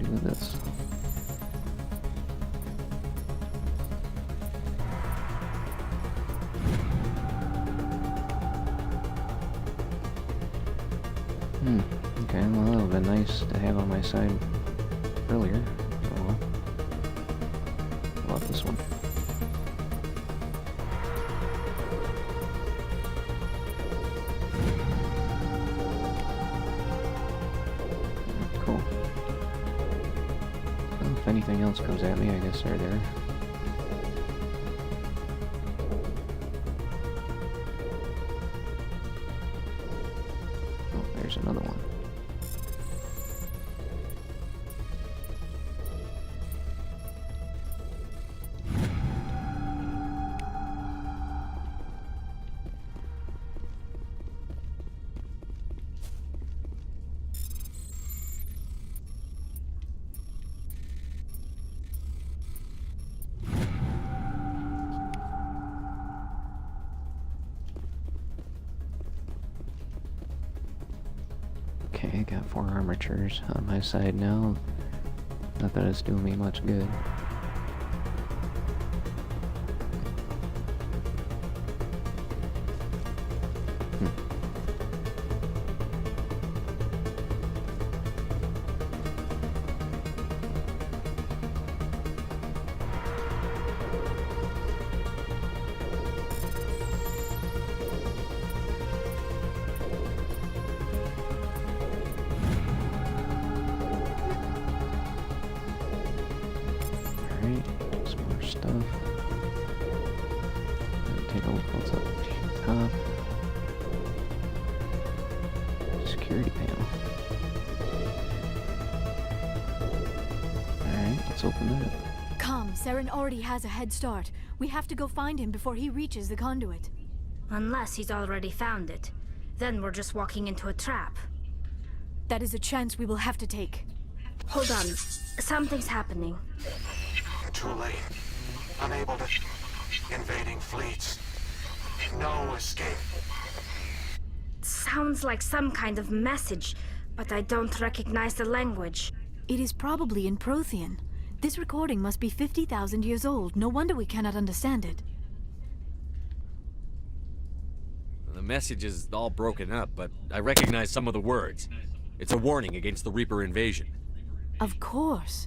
do this. Okay, well, that would have been nice to have on my side earlier. Oh well. How about this one? Cool. Well, if anything else comes at me, I guess they're there. Oh, there's another one. Okay, I got 4 armatures on my side now. Not that it's doing me much good. Some more stuff. Take a look what's up top. Security panel. Alright, let's open that. Come, Saren already has a head start. We have to go find him before he reaches the conduit. Unless he's already found it. Then we're just walking into a trap. That is a chance we will have to take. Hold on. Something's happening. Too late. Unable to... Invading fleets. No escape. Sounds like some kind of message, but I don't recognize the language. It is probably in Prothean. This recording must be 50,000 years old. No wonder we cannot understand it. The message is all broken up, but I recognize some of the words. It's a warning against the Reaper invasion. Of course.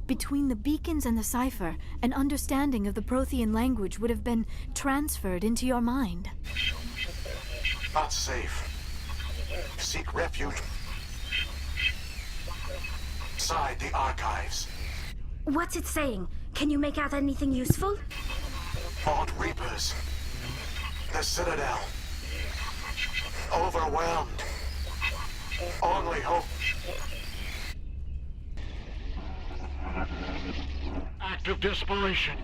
Between the beacons and the cipher, an understanding of the Prothean language would have been transferred into your mind. Not safe. Seek refuge inside the archives. What's it saying? Can you make out anything useful? Fought Reapers. The Citadel. Overwhelmed. Only hope. Act of desperation.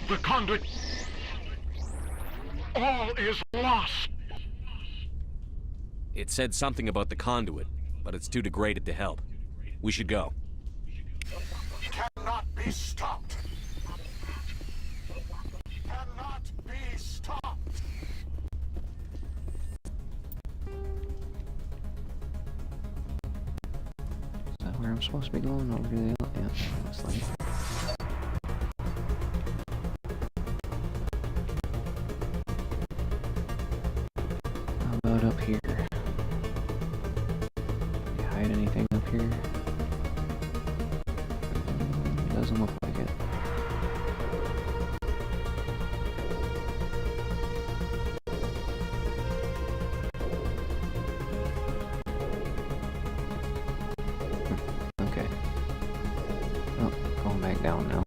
The conduit. All is lost. It said something about the conduit, but it's too degraded to help. We should go. Cannot be stopped. Cannot be stopped. Is that where I'm supposed to be going? Over to the... Yeah, looks like. How about up here? Can you hide anything up here? Doesn't look like it. Okay. Oh, going back down now.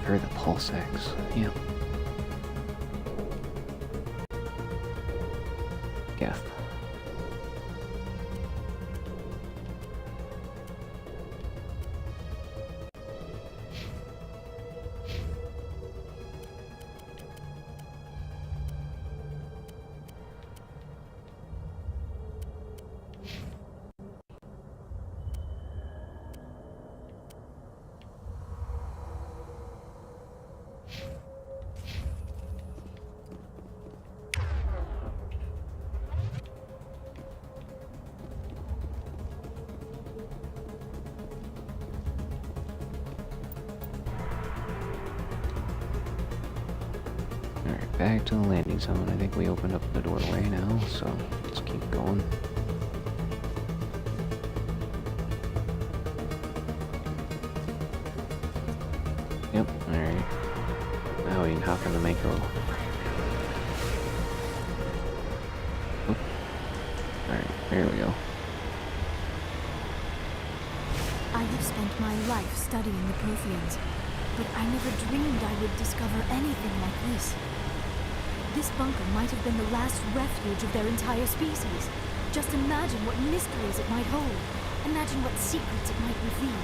Or the pulsex. Yep. Geth. Alright, back to the landing zone. I think we opened up the doorway now, so let's keep going. Yep, alright. Now we can hop in the micro. Alright, there we go. I have spent my life studying the Protheans, but I never dreamed I would discover anything like this. This bunker might have been the last refuge of their entire species. Just imagine what mysteries it might hold. Imagine what secrets it might reveal.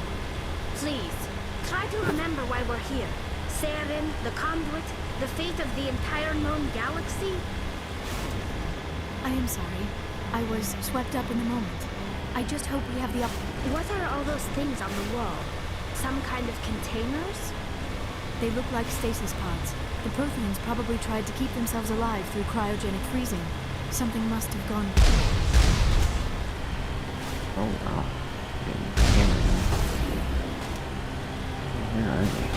Please, try to remember why we're here. Saren, the Conduit, the fate of the entire known galaxy. I am sorry. I was swept up in the moment. I just hope we have the What are all those things on the wall? Some kind of containers? They look like stasis pods. The Protheans probably tried to keep themselves alive through cryogenic freezing. Something must have gone... Oh wow. Getting hammered now. Where are they?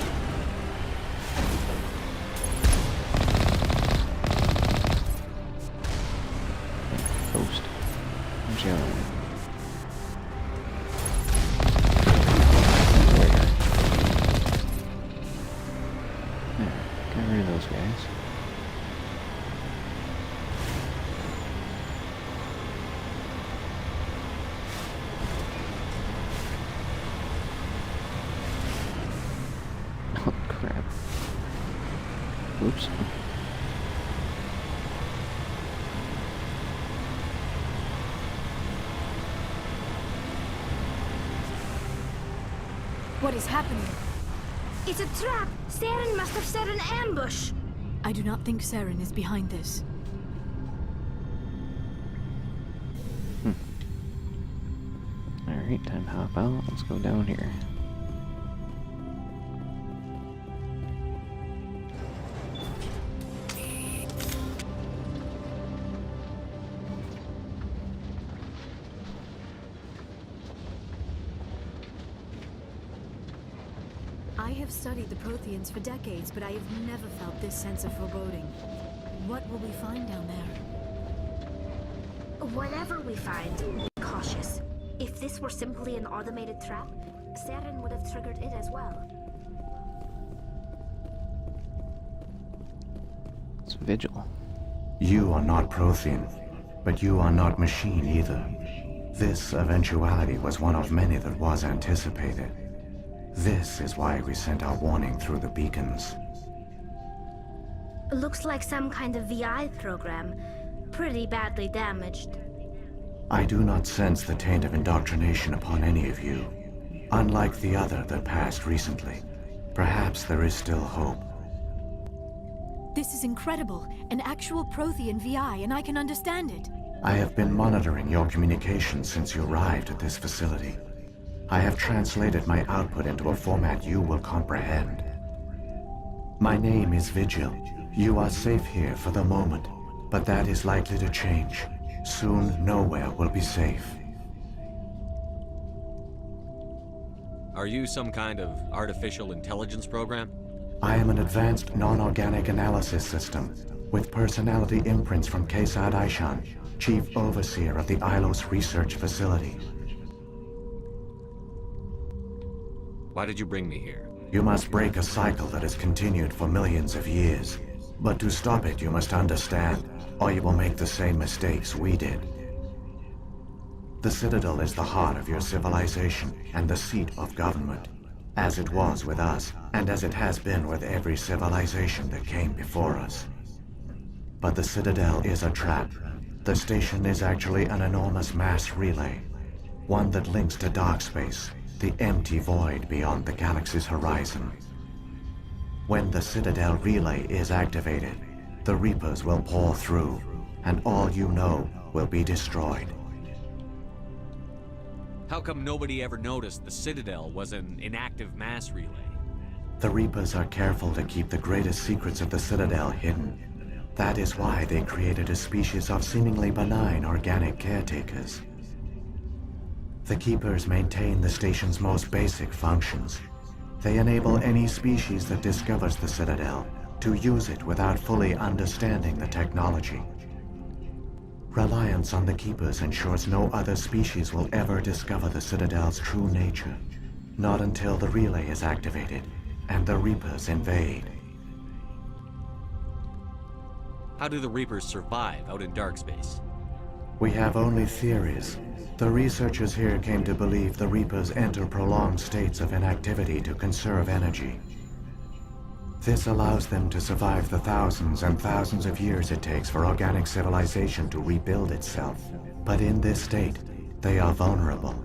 Toast. Jelly. Get rid of those guys. Oh crap. Oops. What is happening? It's a trap! Saren must have set an ambush! I do not think Saren is behind this. Alright, time to hop out. Let's go down here. I have studied the Protheans for decades, but I have never felt this sense of foreboding. What will we find down there? Whatever we find, be cautious. If this were simply an automated trap, Saren would have triggered it as well. It's Vigil. You are not Prothean, but you are not machine either. This eventuality was one of many that was anticipated. This is why we sent our warning through the beacons. Looks like some kind of VI program. Pretty badly damaged. I do not sense the taint of indoctrination upon any of you. Unlike the other that passed recently, perhaps there is still hope. This is incredible. An actual Prothean VI, and I can understand it. I have been monitoring your communications since you arrived at this facility. I have translated my output into a format you will comprehend. My name is Vigil. You are safe here for the moment, but that is likely to change. Soon, nowhere will be safe. Are you some kind of artificial intelligence program? I am an advanced non-organic analysis system, with personality imprints from Kesad Aishan, Chief Overseer of the Ilos Research Facility. Why did you bring me here? You must break a cycle that has continued for millions of years. But to stop it, you must understand, or you will make the same mistakes we did. The Citadel is the heart of your civilization and the seat of government. as it was with us, and as it has been with every civilization that came before us. But the Citadel is a trap. The station is actually an enormous mass relay, one that links to dark space, the empty void beyond the galaxy's horizon. When the Citadel relay is activated, the Reapers will pour through, and all you know will be destroyed. How come nobody ever noticed the Citadel was an inactive mass relay? The Reapers are careful to keep the greatest secrets of the Citadel hidden. That is why they created a species of seemingly benign organic caretakers. The Keepers maintain the station's most basic functions. They enable any species that discovers the Citadel to use it without fully understanding the technology. Reliance on the Keepers ensures no other species will ever discover the Citadel's true nature. Not until the relay is activated and the Reapers invade. How do the Reapers survive out in dark space? We have only theories. The researchers here came to believe the Reapers enter prolonged states of inactivity to conserve energy. This allows them to survive the thousands and thousands of years it takes for organic civilization to rebuild itself. But in this state, they are vulnerable.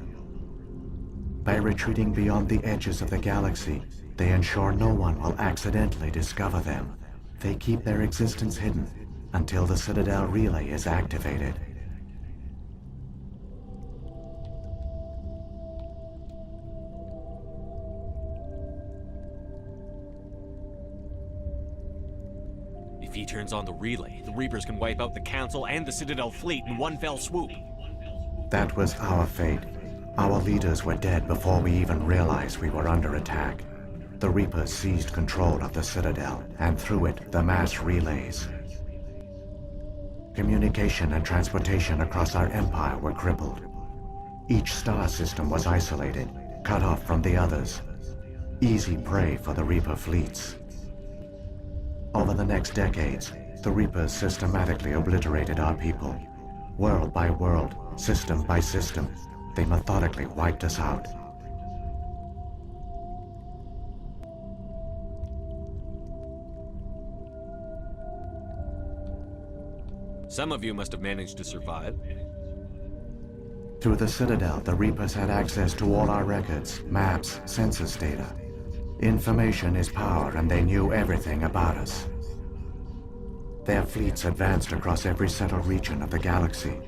By retreating beyond the edges of the galaxy, they ensure no one will accidentally discover them. They keep their existence hidden until the Citadel relay is activated. If he turns on the relay, the Reapers can wipe out the Council and the Citadel fleet in one fell swoop. That was our fate. Our leaders were dead before we even realized we were under attack. The Reapers seized control of the Citadel, and through it, the mass relays. Communication and transportation across our empire were crippled. Each star system was isolated, cut off from the others. Easy prey for the Reaper fleets. Over the next decades, the Reapers systematically obliterated our people. World by world, system by system, they methodically wiped us out. Some of you must have managed to survive. Through the Citadel, the Reapers had access to all our records, maps, census data. Information is power, and they knew everything about us. Their fleets advanced across every settled region of the galaxy.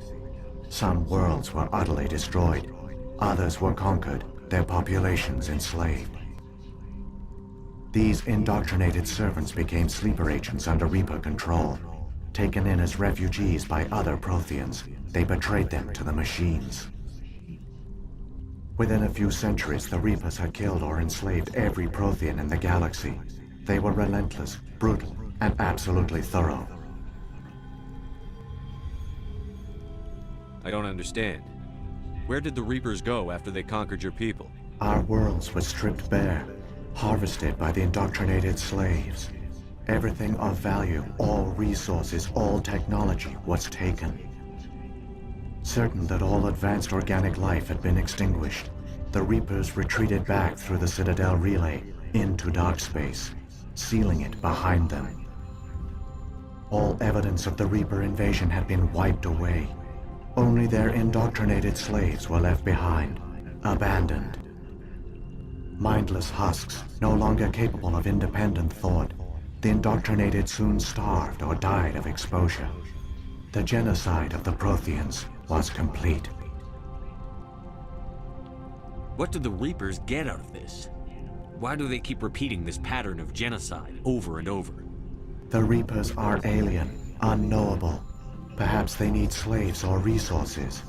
Some worlds were utterly destroyed. Others were conquered, their populations enslaved. These indoctrinated servants became sleeper agents under Reaper control. Taken in as refugees by other Protheans, they betrayed them to the machines. Within a few centuries, the Reapers had killed or enslaved every Prothean in the galaxy. They were relentless, brutal, and absolutely thorough. I don't understand. Where did the Reapers go after they conquered your people? Our worlds were stripped bare, harvested by the indoctrinated slaves. Everything of value, all resources, all technology was taken. Certain that all advanced organic life had been extinguished, the Reapers retreated back through the Citadel relay into dark space, sealing it behind them. All evidence of the Reaper invasion had been wiped away. Only their indoctrinated slaves were left behind, abandoned. Mindless husks, no longer capable of independent thought, the indoctrinated soon starved or died of exposure. The genocide of the Protheans was complete. What do the Reapers get out of this? Why do they keep repeating this pattern of genocide over and over? The Reapers are alien, unknowable. Perhaps they need slaves or resources.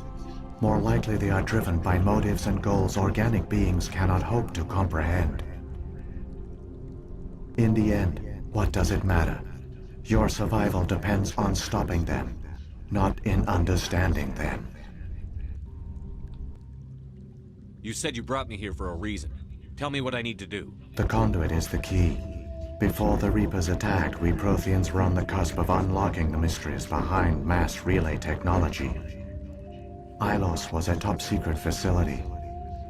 More likely they are driven by motives and goals organic beings cannot hope to comprehend. In the end, what does it matter? Your survival depends on stopping them, not in understanding them. You said you brought me here for a reason. Tell me what I need to do. The conduit is the key. Before the Reapers attacked, we Protheans were on the cusp of unlocking the mysteries behind mass relay technology. Ilos was a top-secret facility.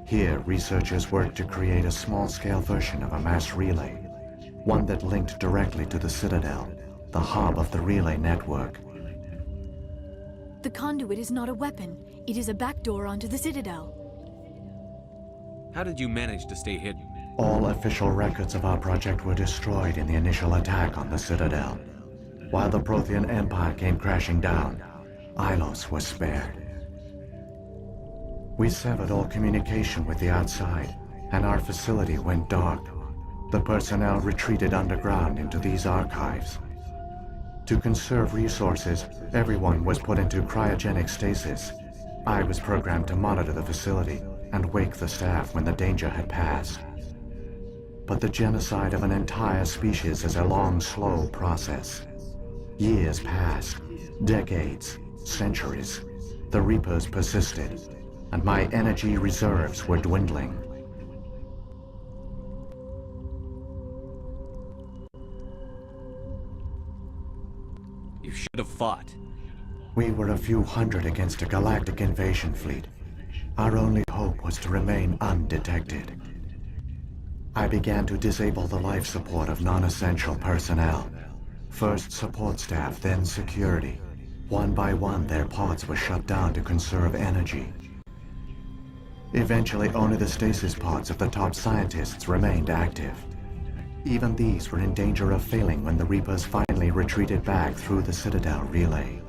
Here, researchers worked to create a small-scale version of a mass relay, one that linked directly to the Citadel, the hub of the relay network. The conduit is not a weapon. It is a backdoor onto the Citadel. How did you manage to stay hidden? All official records of our project were destroyed in the initial attack on the Citadel. While the Prothean Empire came crashing down, Ilos was spared. We severed all communication with the outside, and our facility went dark. The personnel retreated underground into these archives. To conserve resources, everyone was put into cryogenic stasis. I was programmed to monitor the facility and wake the staff when the danger had passed. But the genocide of an entire species is a long, slow process. Years passed, decades, centuries. The Reapers persisted, and my energy reserves were dwindling. You should have fought. We were a few hundred against a galactic invasion fleet. Our only hope was to remain undetected. I began to disable the life support of non-essential personnel. First support staff, then security. One by one, their pods were shut down to conserve energy. Eventually, only the stasis pods of the top scientists remained active. Even these were in danger of failing when the Reapers finally retreated back through the Citadel relay.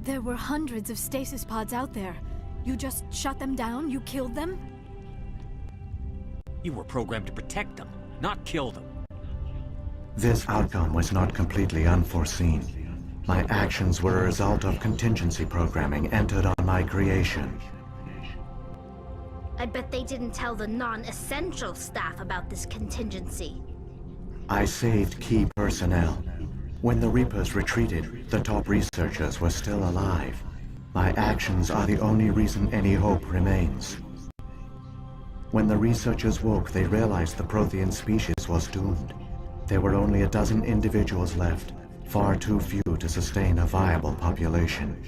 There were hundreds of stasis pods out there. You just shut them down? You killed them? You were programmed to protect them, not kill them. This outcome was not completely unforeseen. My actions were a result of contingency programming entered on my creation. I bet they didn't tell the non-essential staff about this contingency. I saved key personnel. When the Reapers retreated, the top researchers were still alive. My actions are the only reason any hope remains. When the researchers woke, they realized the Prothean species was doomed. There were only a dozen individuals left, far too few to sustain a viable population.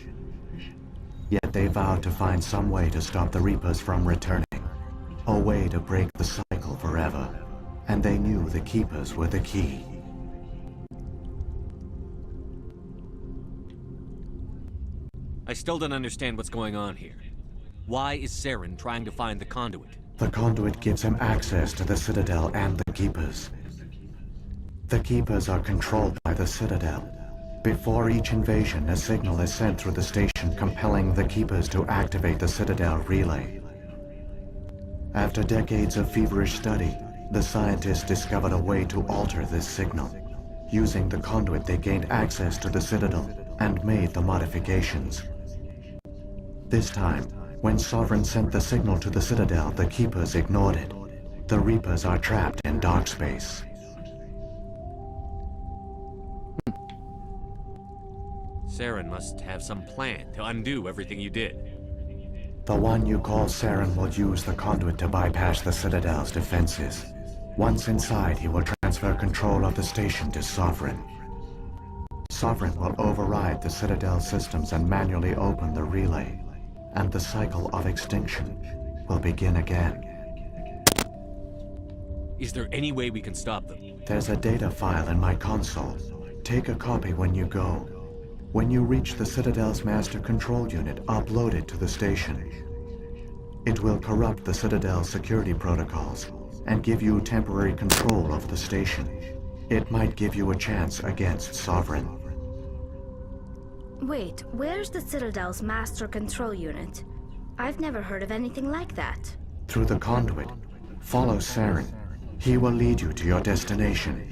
Yet they vowed to find some way to stop the Reapers from returning, a way to break the cycle forever. And they knew the Keepers were the key. I still don't understand what's going on here. Why is Saren trying to find the conduit? The conduit gives him access to the Citadel and the Keepers. The Keepers are controlled by the Citadel. Before each invasion, a signal is sent through the station compelling the Keepers to activate the Citadel relay. After decades of feverish study, the scientists discovered a way to alter this signal. Using the conduit, they gained access to the Citadel and made the modifications. This time, when Sovereign sent the signal to the Citadel, the Keepers ignored it. The Reapers are trapped in dark space. Saren must have some plan to undo everything you did. The one you call Saren will use the conduit to bypass the Citadel's defenses. Once inside, he will transfer control of the station to Sovereign. Sovereign will override the Citadel systems and manually open the relay, and the cycle of extinction will begin again. Is there any way we can stop them? There's a data file in my console. Take a copy when you go. When you reach the Citadel's master control unit, upload it to the station. It will corrupt the Citadel's security protocols and give you temporary control of the station. It might give you a chance against Sovereign. Wait, where's the Citadel's master control unit? I've never heard of anything like that. Through the conduit, follow Saren. He will lead you to your destination.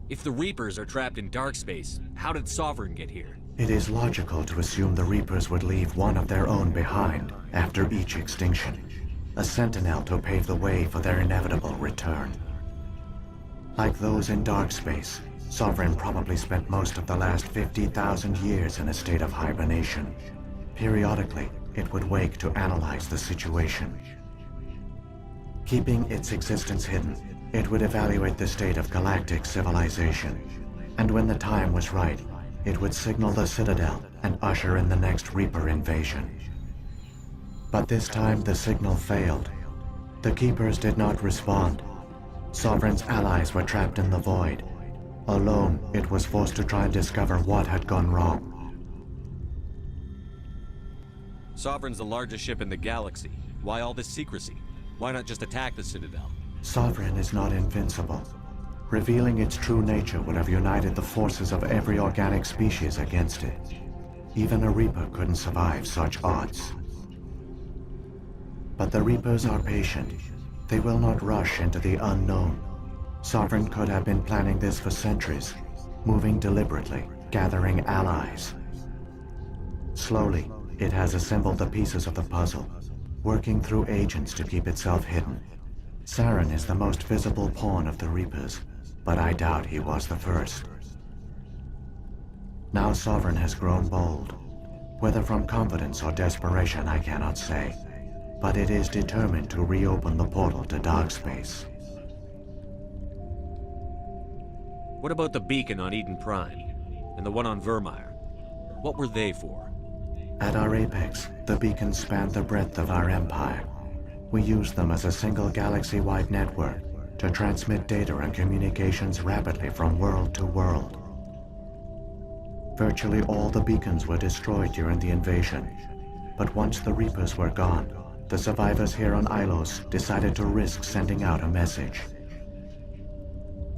If the Reapers are trapped in dark space, how did Sovereign get here? It is logical to assume the Reapers would leave one of their own behind after each extinction. A sentinel to pave the way for their inevitable return. Like those in dark space, Sovereign probably spent most of the last 50,000 years in a state of hibernation. Periodically, it would wake to analyze the situation. Keeping its existence hidden, it would evaluate the state of galactic civilization. And when the time was right, it would signal the Citadel and usher in the next Reaper invasion. But this time the signal failed. The Keepers did not respond. Sovereign's allies were trapped in the void. Alone, it was forced to try and discover what had gone wrong. Sovereign's the largest ship in the galaxy. Why all this secrecy? Why not just attack the Citadel? Sovereign is not invincible. Revealing its true nature would have united the forces of every organic species against it. Even a Reaper couldn't survive such odds. But the Reapers are patient. They will not rush into the unknown. Sovereign could have been planning this for centuries, moving deliberately, gathering allies. Slowly, it has assembled the pieces of the puzzle, working through agents to keep itself hidden. Saren is the most visible pawn of the Reapers, but I doubt he was the first. Now Sovereign has grown bold. Whether from confidence or desperation, I cannot say. But it is determined to reopen the portal to dark space. What about the beacon on Eden Prime? And the one on Vermeer? What were they for? At our apex, the beacons spanned the breadth of our empire. We used them as a single galaxy-wide network to transmit data and communications rapidly from world to world. Virtually all the beacons were destroyed during the invasion, but once the Reapers were gone, the survivors here on Ilos decided to risk sending out a message.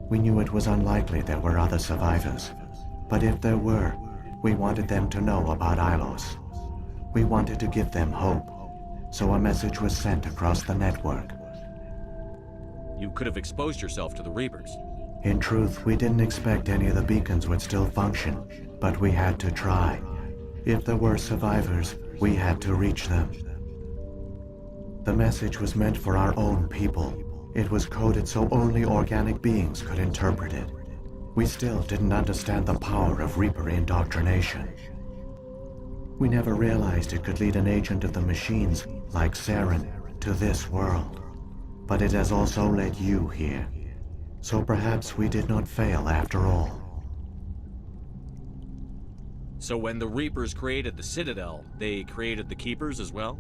We knew it was unlikely there were other survivors, but if there were, we wanted them to know about Ilos. We wanted to give them hope, so a message was sent across the network. You could have exposed yourself to the Reapers. In truth, we didn't expect any of the beacons would still function, but we had to try. If there were survivors, we had to reach them. The message was meant for our own people. It was coded so only organic beings could interpret it. We still didn't understand the power of Reaper indoctrination. We never realized it could lead an agent of the machines, like Saren, to this world. But it has also led you here. So perhaps we did not fail after all. So when the Reapers created the Citadel, they created the Keepers as well?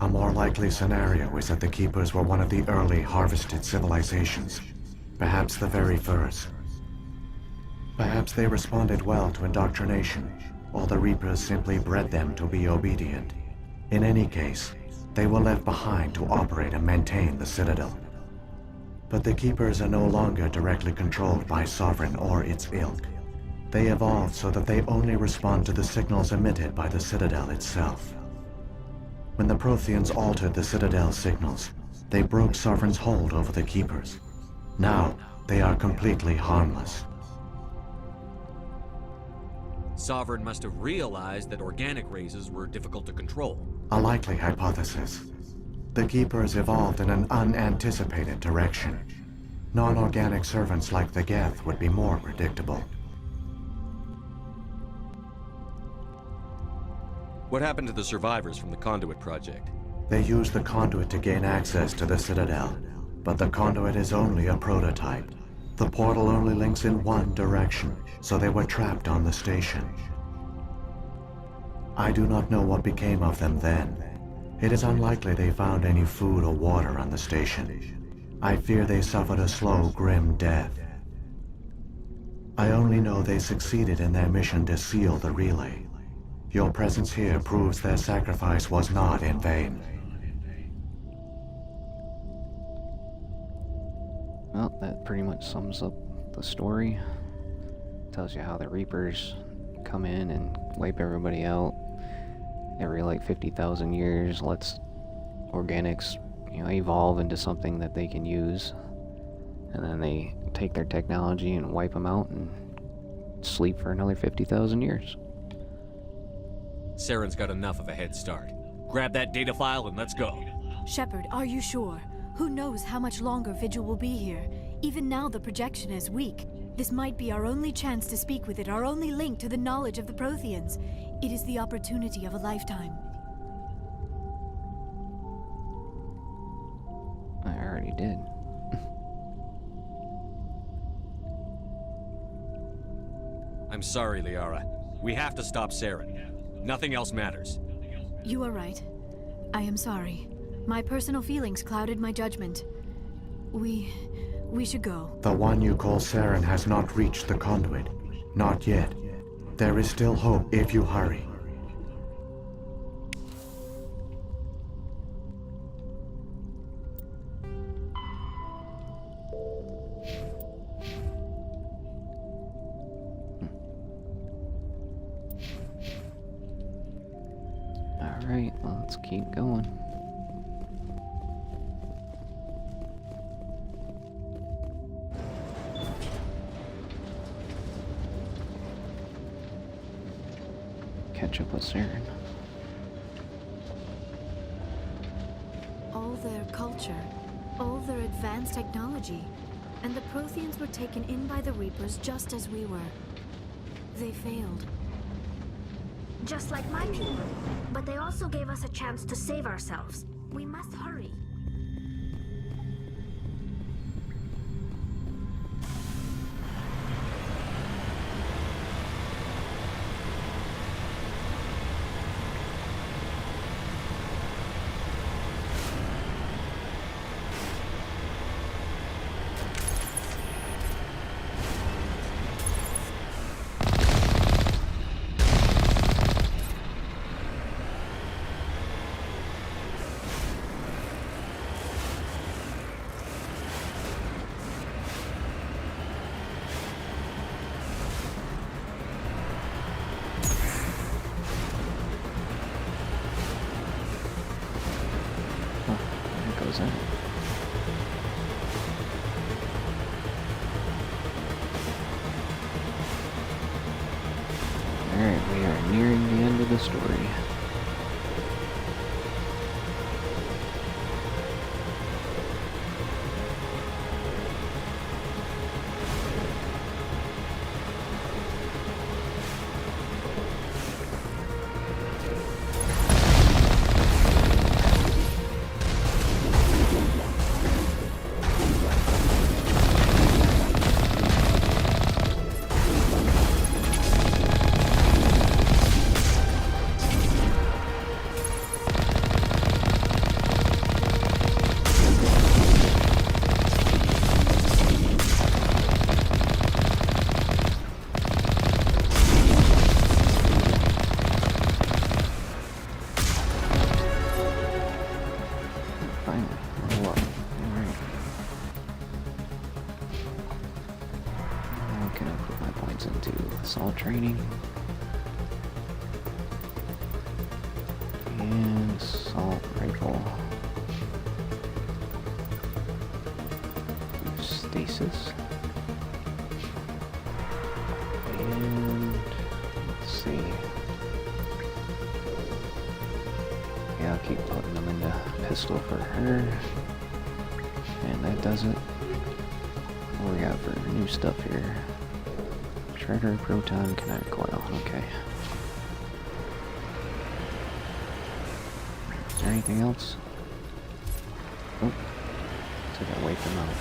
A more likely scenario is that the Keepers were one of the early harvested civilizations. Perhaps the very first. Perhaps they responded well to indoctrination, or the Reapers simply bred them to be obedient. In any case, they were left behind to operate and maintain the Citadel. But the Keepers are no longer directly controlled by Sovereign or its ilk. They evolved so that they only respond to the signals emitted by the Citadel itself. When the Protheans altered the Citadel's signals, they broke Sovereign's hold over the Keepers. Now, they are completely harmless. Sovereign must have realized that organic races were difficult to control. A likely hypothesis. The Keepers evolved in an unanticipated direction. Non-organic servants like the Geth would be more predictable. What happened to the survivors from the Conduit project? They used the Conduit to gain access to the Citadel, but the Conduit is only a prototype. The portal only links in one direction, so they were trapped on the station. I do not know what became of them then. It is unlikely they found any food or water on the station. I fear they suffered a slow, grim death. I only know they succeeded in their mission to seal the relay. Your presence here proves their sacrifice was not in vain. Well, that pretty much sums up the story. Tells you how the Reapers come in and wipe everybody out every like 50,000 years, lets organics, evolve into something that they can use, and then they take their technology and wipe them out and sleep for another 50,000 years. Saren's got enough of a head start. Grab that data file and let's go. Shepard, are you sure? Who knows how much longer Vigil will be here? Even now the projection is weak. This might be our only chance to speak with it, our only link to the knowledge of the Protheans. It is the opportunity of a lifetime. I already did. I'm sorry, Liara. We have to stop Saren. Nothing else matters. You are right. I am sorry. My personal feelings clouded my judgment. We should go. The one you call Saren has not reached the conduit. Not yet. There is still hope if you hurry. Alright, let's keep going. Catch up with Saren. All their culture, all their advanced technology, and the Protheans were taken in by the Reapers just as we were. They failed. Just like my people. But they also gave us a chance to save ourselves. We must hurry. Alright, we are nearing the end of the story. Assault training and assault rifle. Stasis and let's see. Yeah, I'll keep putting them in the pistol for her, and that does it. What we got for new stuff here? Shredder, proton, kinetic coil. Okay. Is there anything else? Oh, so I gotta wait them out.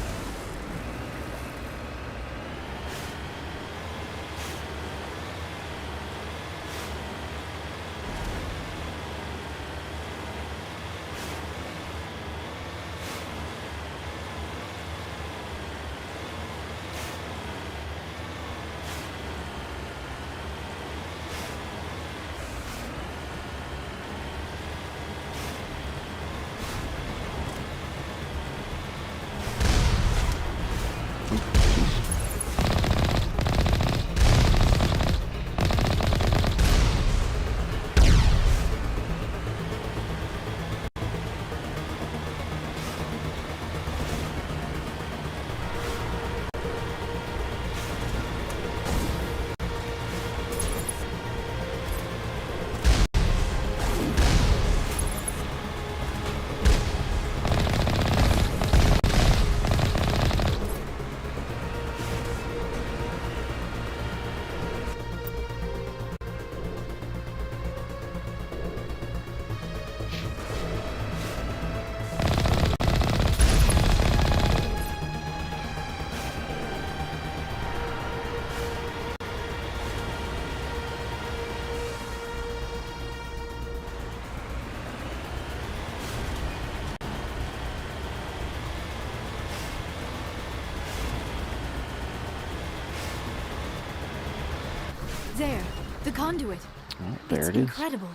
There, the conduit. Oh, there It's it is. incredible.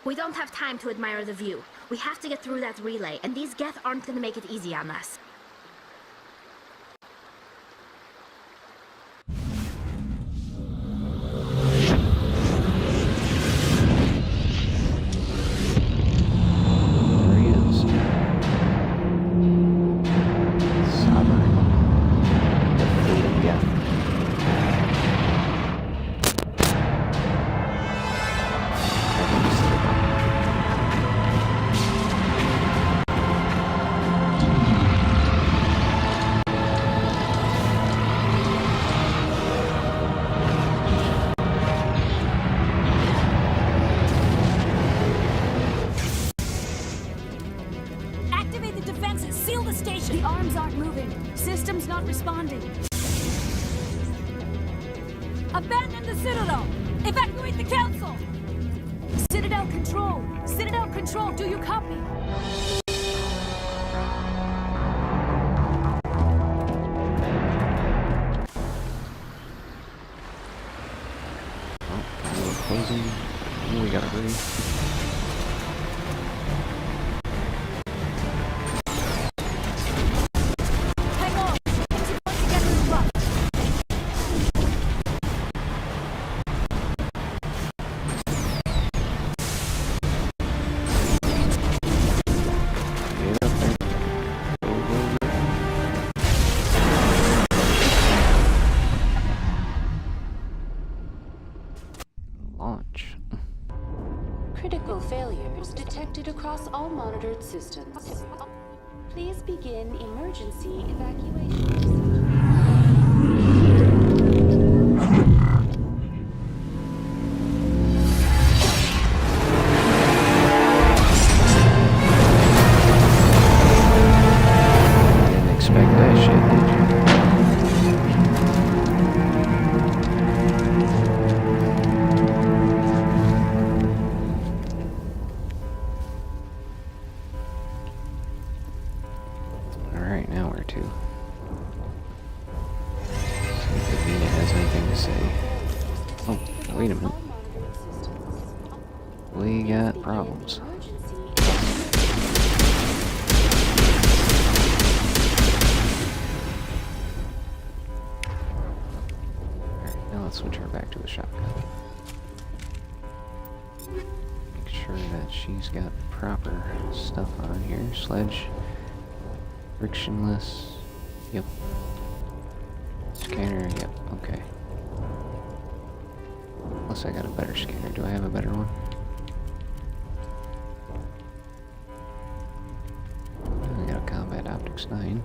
We don't have time to admire the view. We have to get through that relay, and these Geth aren't gonna make it easy on us. There he is. Sovereign. The fate of Geth. Activate the defenses! Seal the station! The arms aren't moving. System's not responding. Abandon the Citadel! Evacuate the Council! Citadel Control! Citadel Control, do you copy? Oh, closing. Oh, we gotta hurry. Launch. Critical failures detected across all monitored systems. Please begin emergency evacuation. Didn't expect that shit, did you? Alright, now where to? See if Davina has anything to say. Oh, wait a minute. We got problems. Alright, now let's switch her back to a shotgun. Make sure that she's got proper stuff on here. Sledge. Frictionless. Yep. Scanner. Yep. Okay. Unless I got a better scanner. Do I have a better one? I got a Combat Optics 9.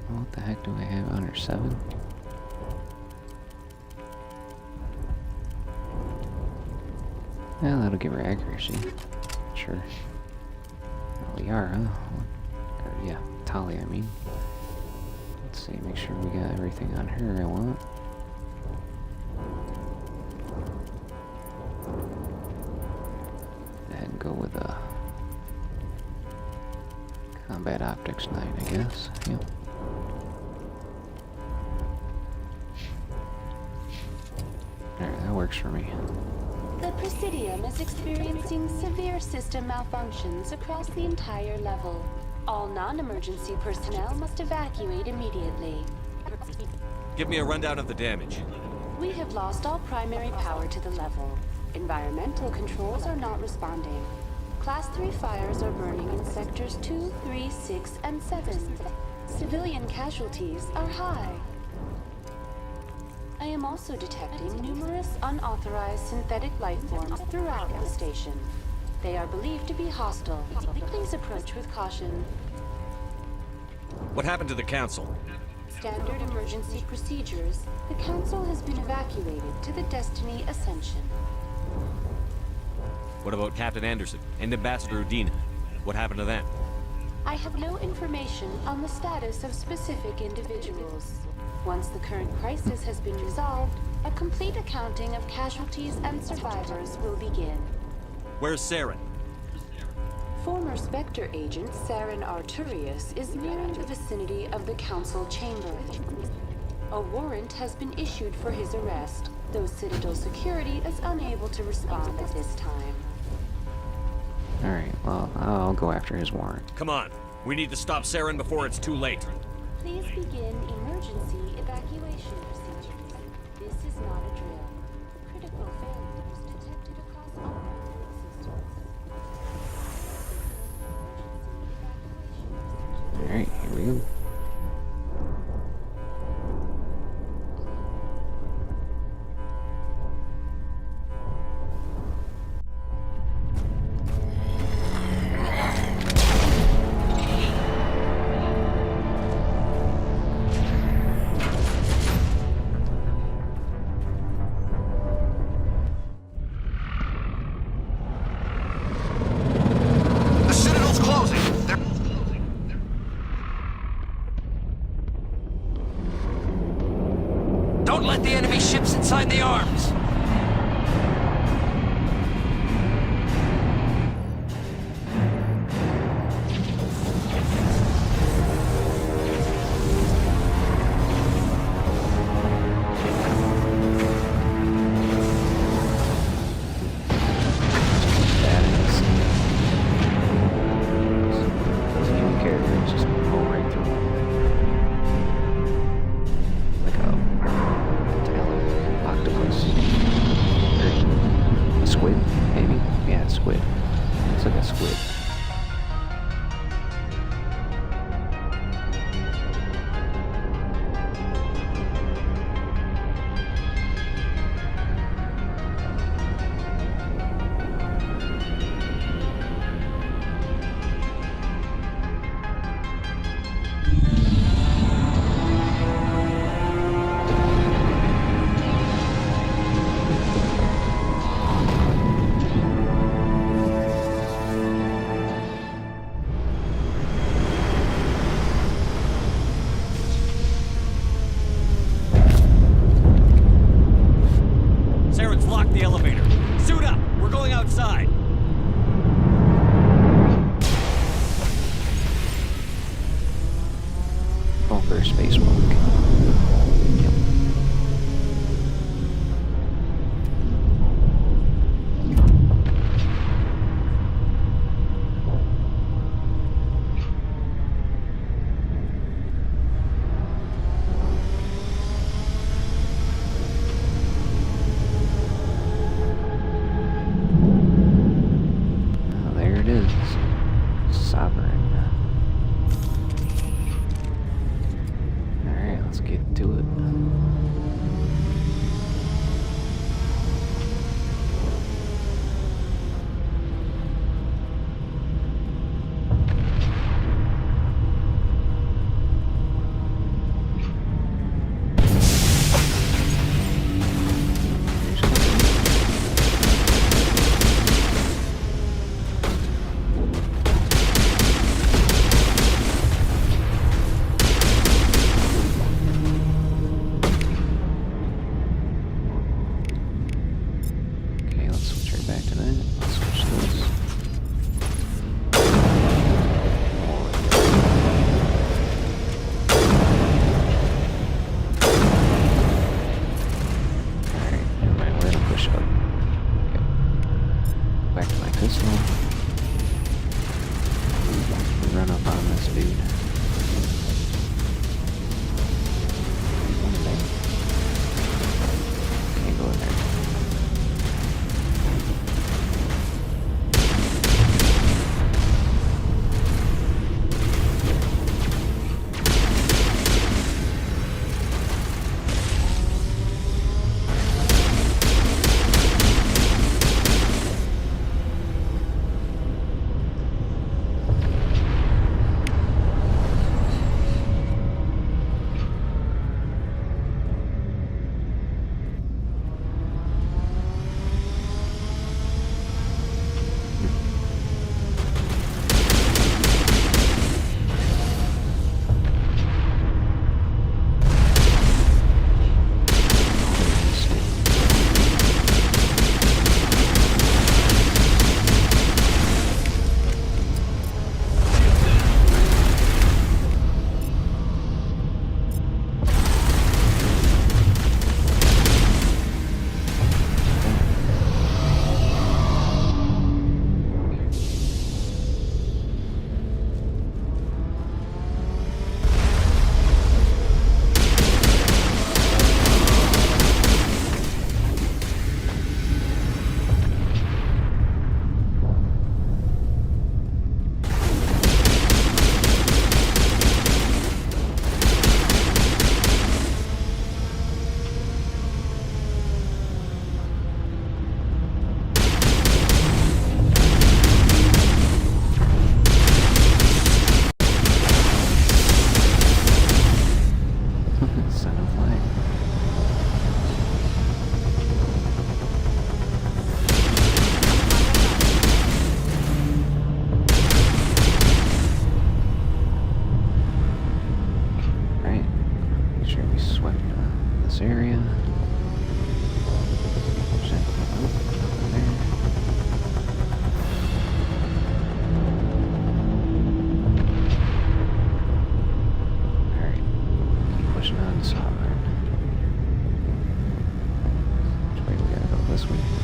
What the heck do I have on her? 7? Yeah, that'll give her accuracy. Sure. Oh, Liara. Or, yeah, Tali, I mean. Let's see, make sure we got everything on her I want. Go ahead and go with a Combat Optics 9, I guess. Yep. Alright, that works for me. The Presidium is experiencing severe system malfunctions across the entire level. All non-emergency personnel must evacuate immediately. Give me a rundown of the damage. We have lost all primary power to the level. Environmental controls are not responding. Class 3 fires are burning in sectors 2, 3, 6, and 7. Civilian casualties are high. I am also detecting numerous unauthorized synthetic life forms throughout the station. They are believed to be hostile. Please approach with caution. What happened to the Council? Standard emergency procedures. The Council has been evacuated to the Destiny Ascension. What about Captain Anderson and Ambassador Udina? What happened to them? I have no information on the status of specific individuals. Once the current crisis has been resolved, a complete accounting of casualties and survivors will begin. Where's Saren? Former Spectre agent Saren Arturius is nearing the vicinity of the Council chamber. A warrant has been issued for his arrest, though Citadel security is unable to respond at this time. Alright, well, I'll go after his warrant. Come on. We need to stop Saren before it's too late. Please begin emergency evacuation procedures. This is not a drill. Critical failures detected across all systems. Alright, here we go. Don't let the enemy ships inside the arms! Octopus. area. Nothing there. Alright, keep pushing on southern. Which way we gotta go? This way.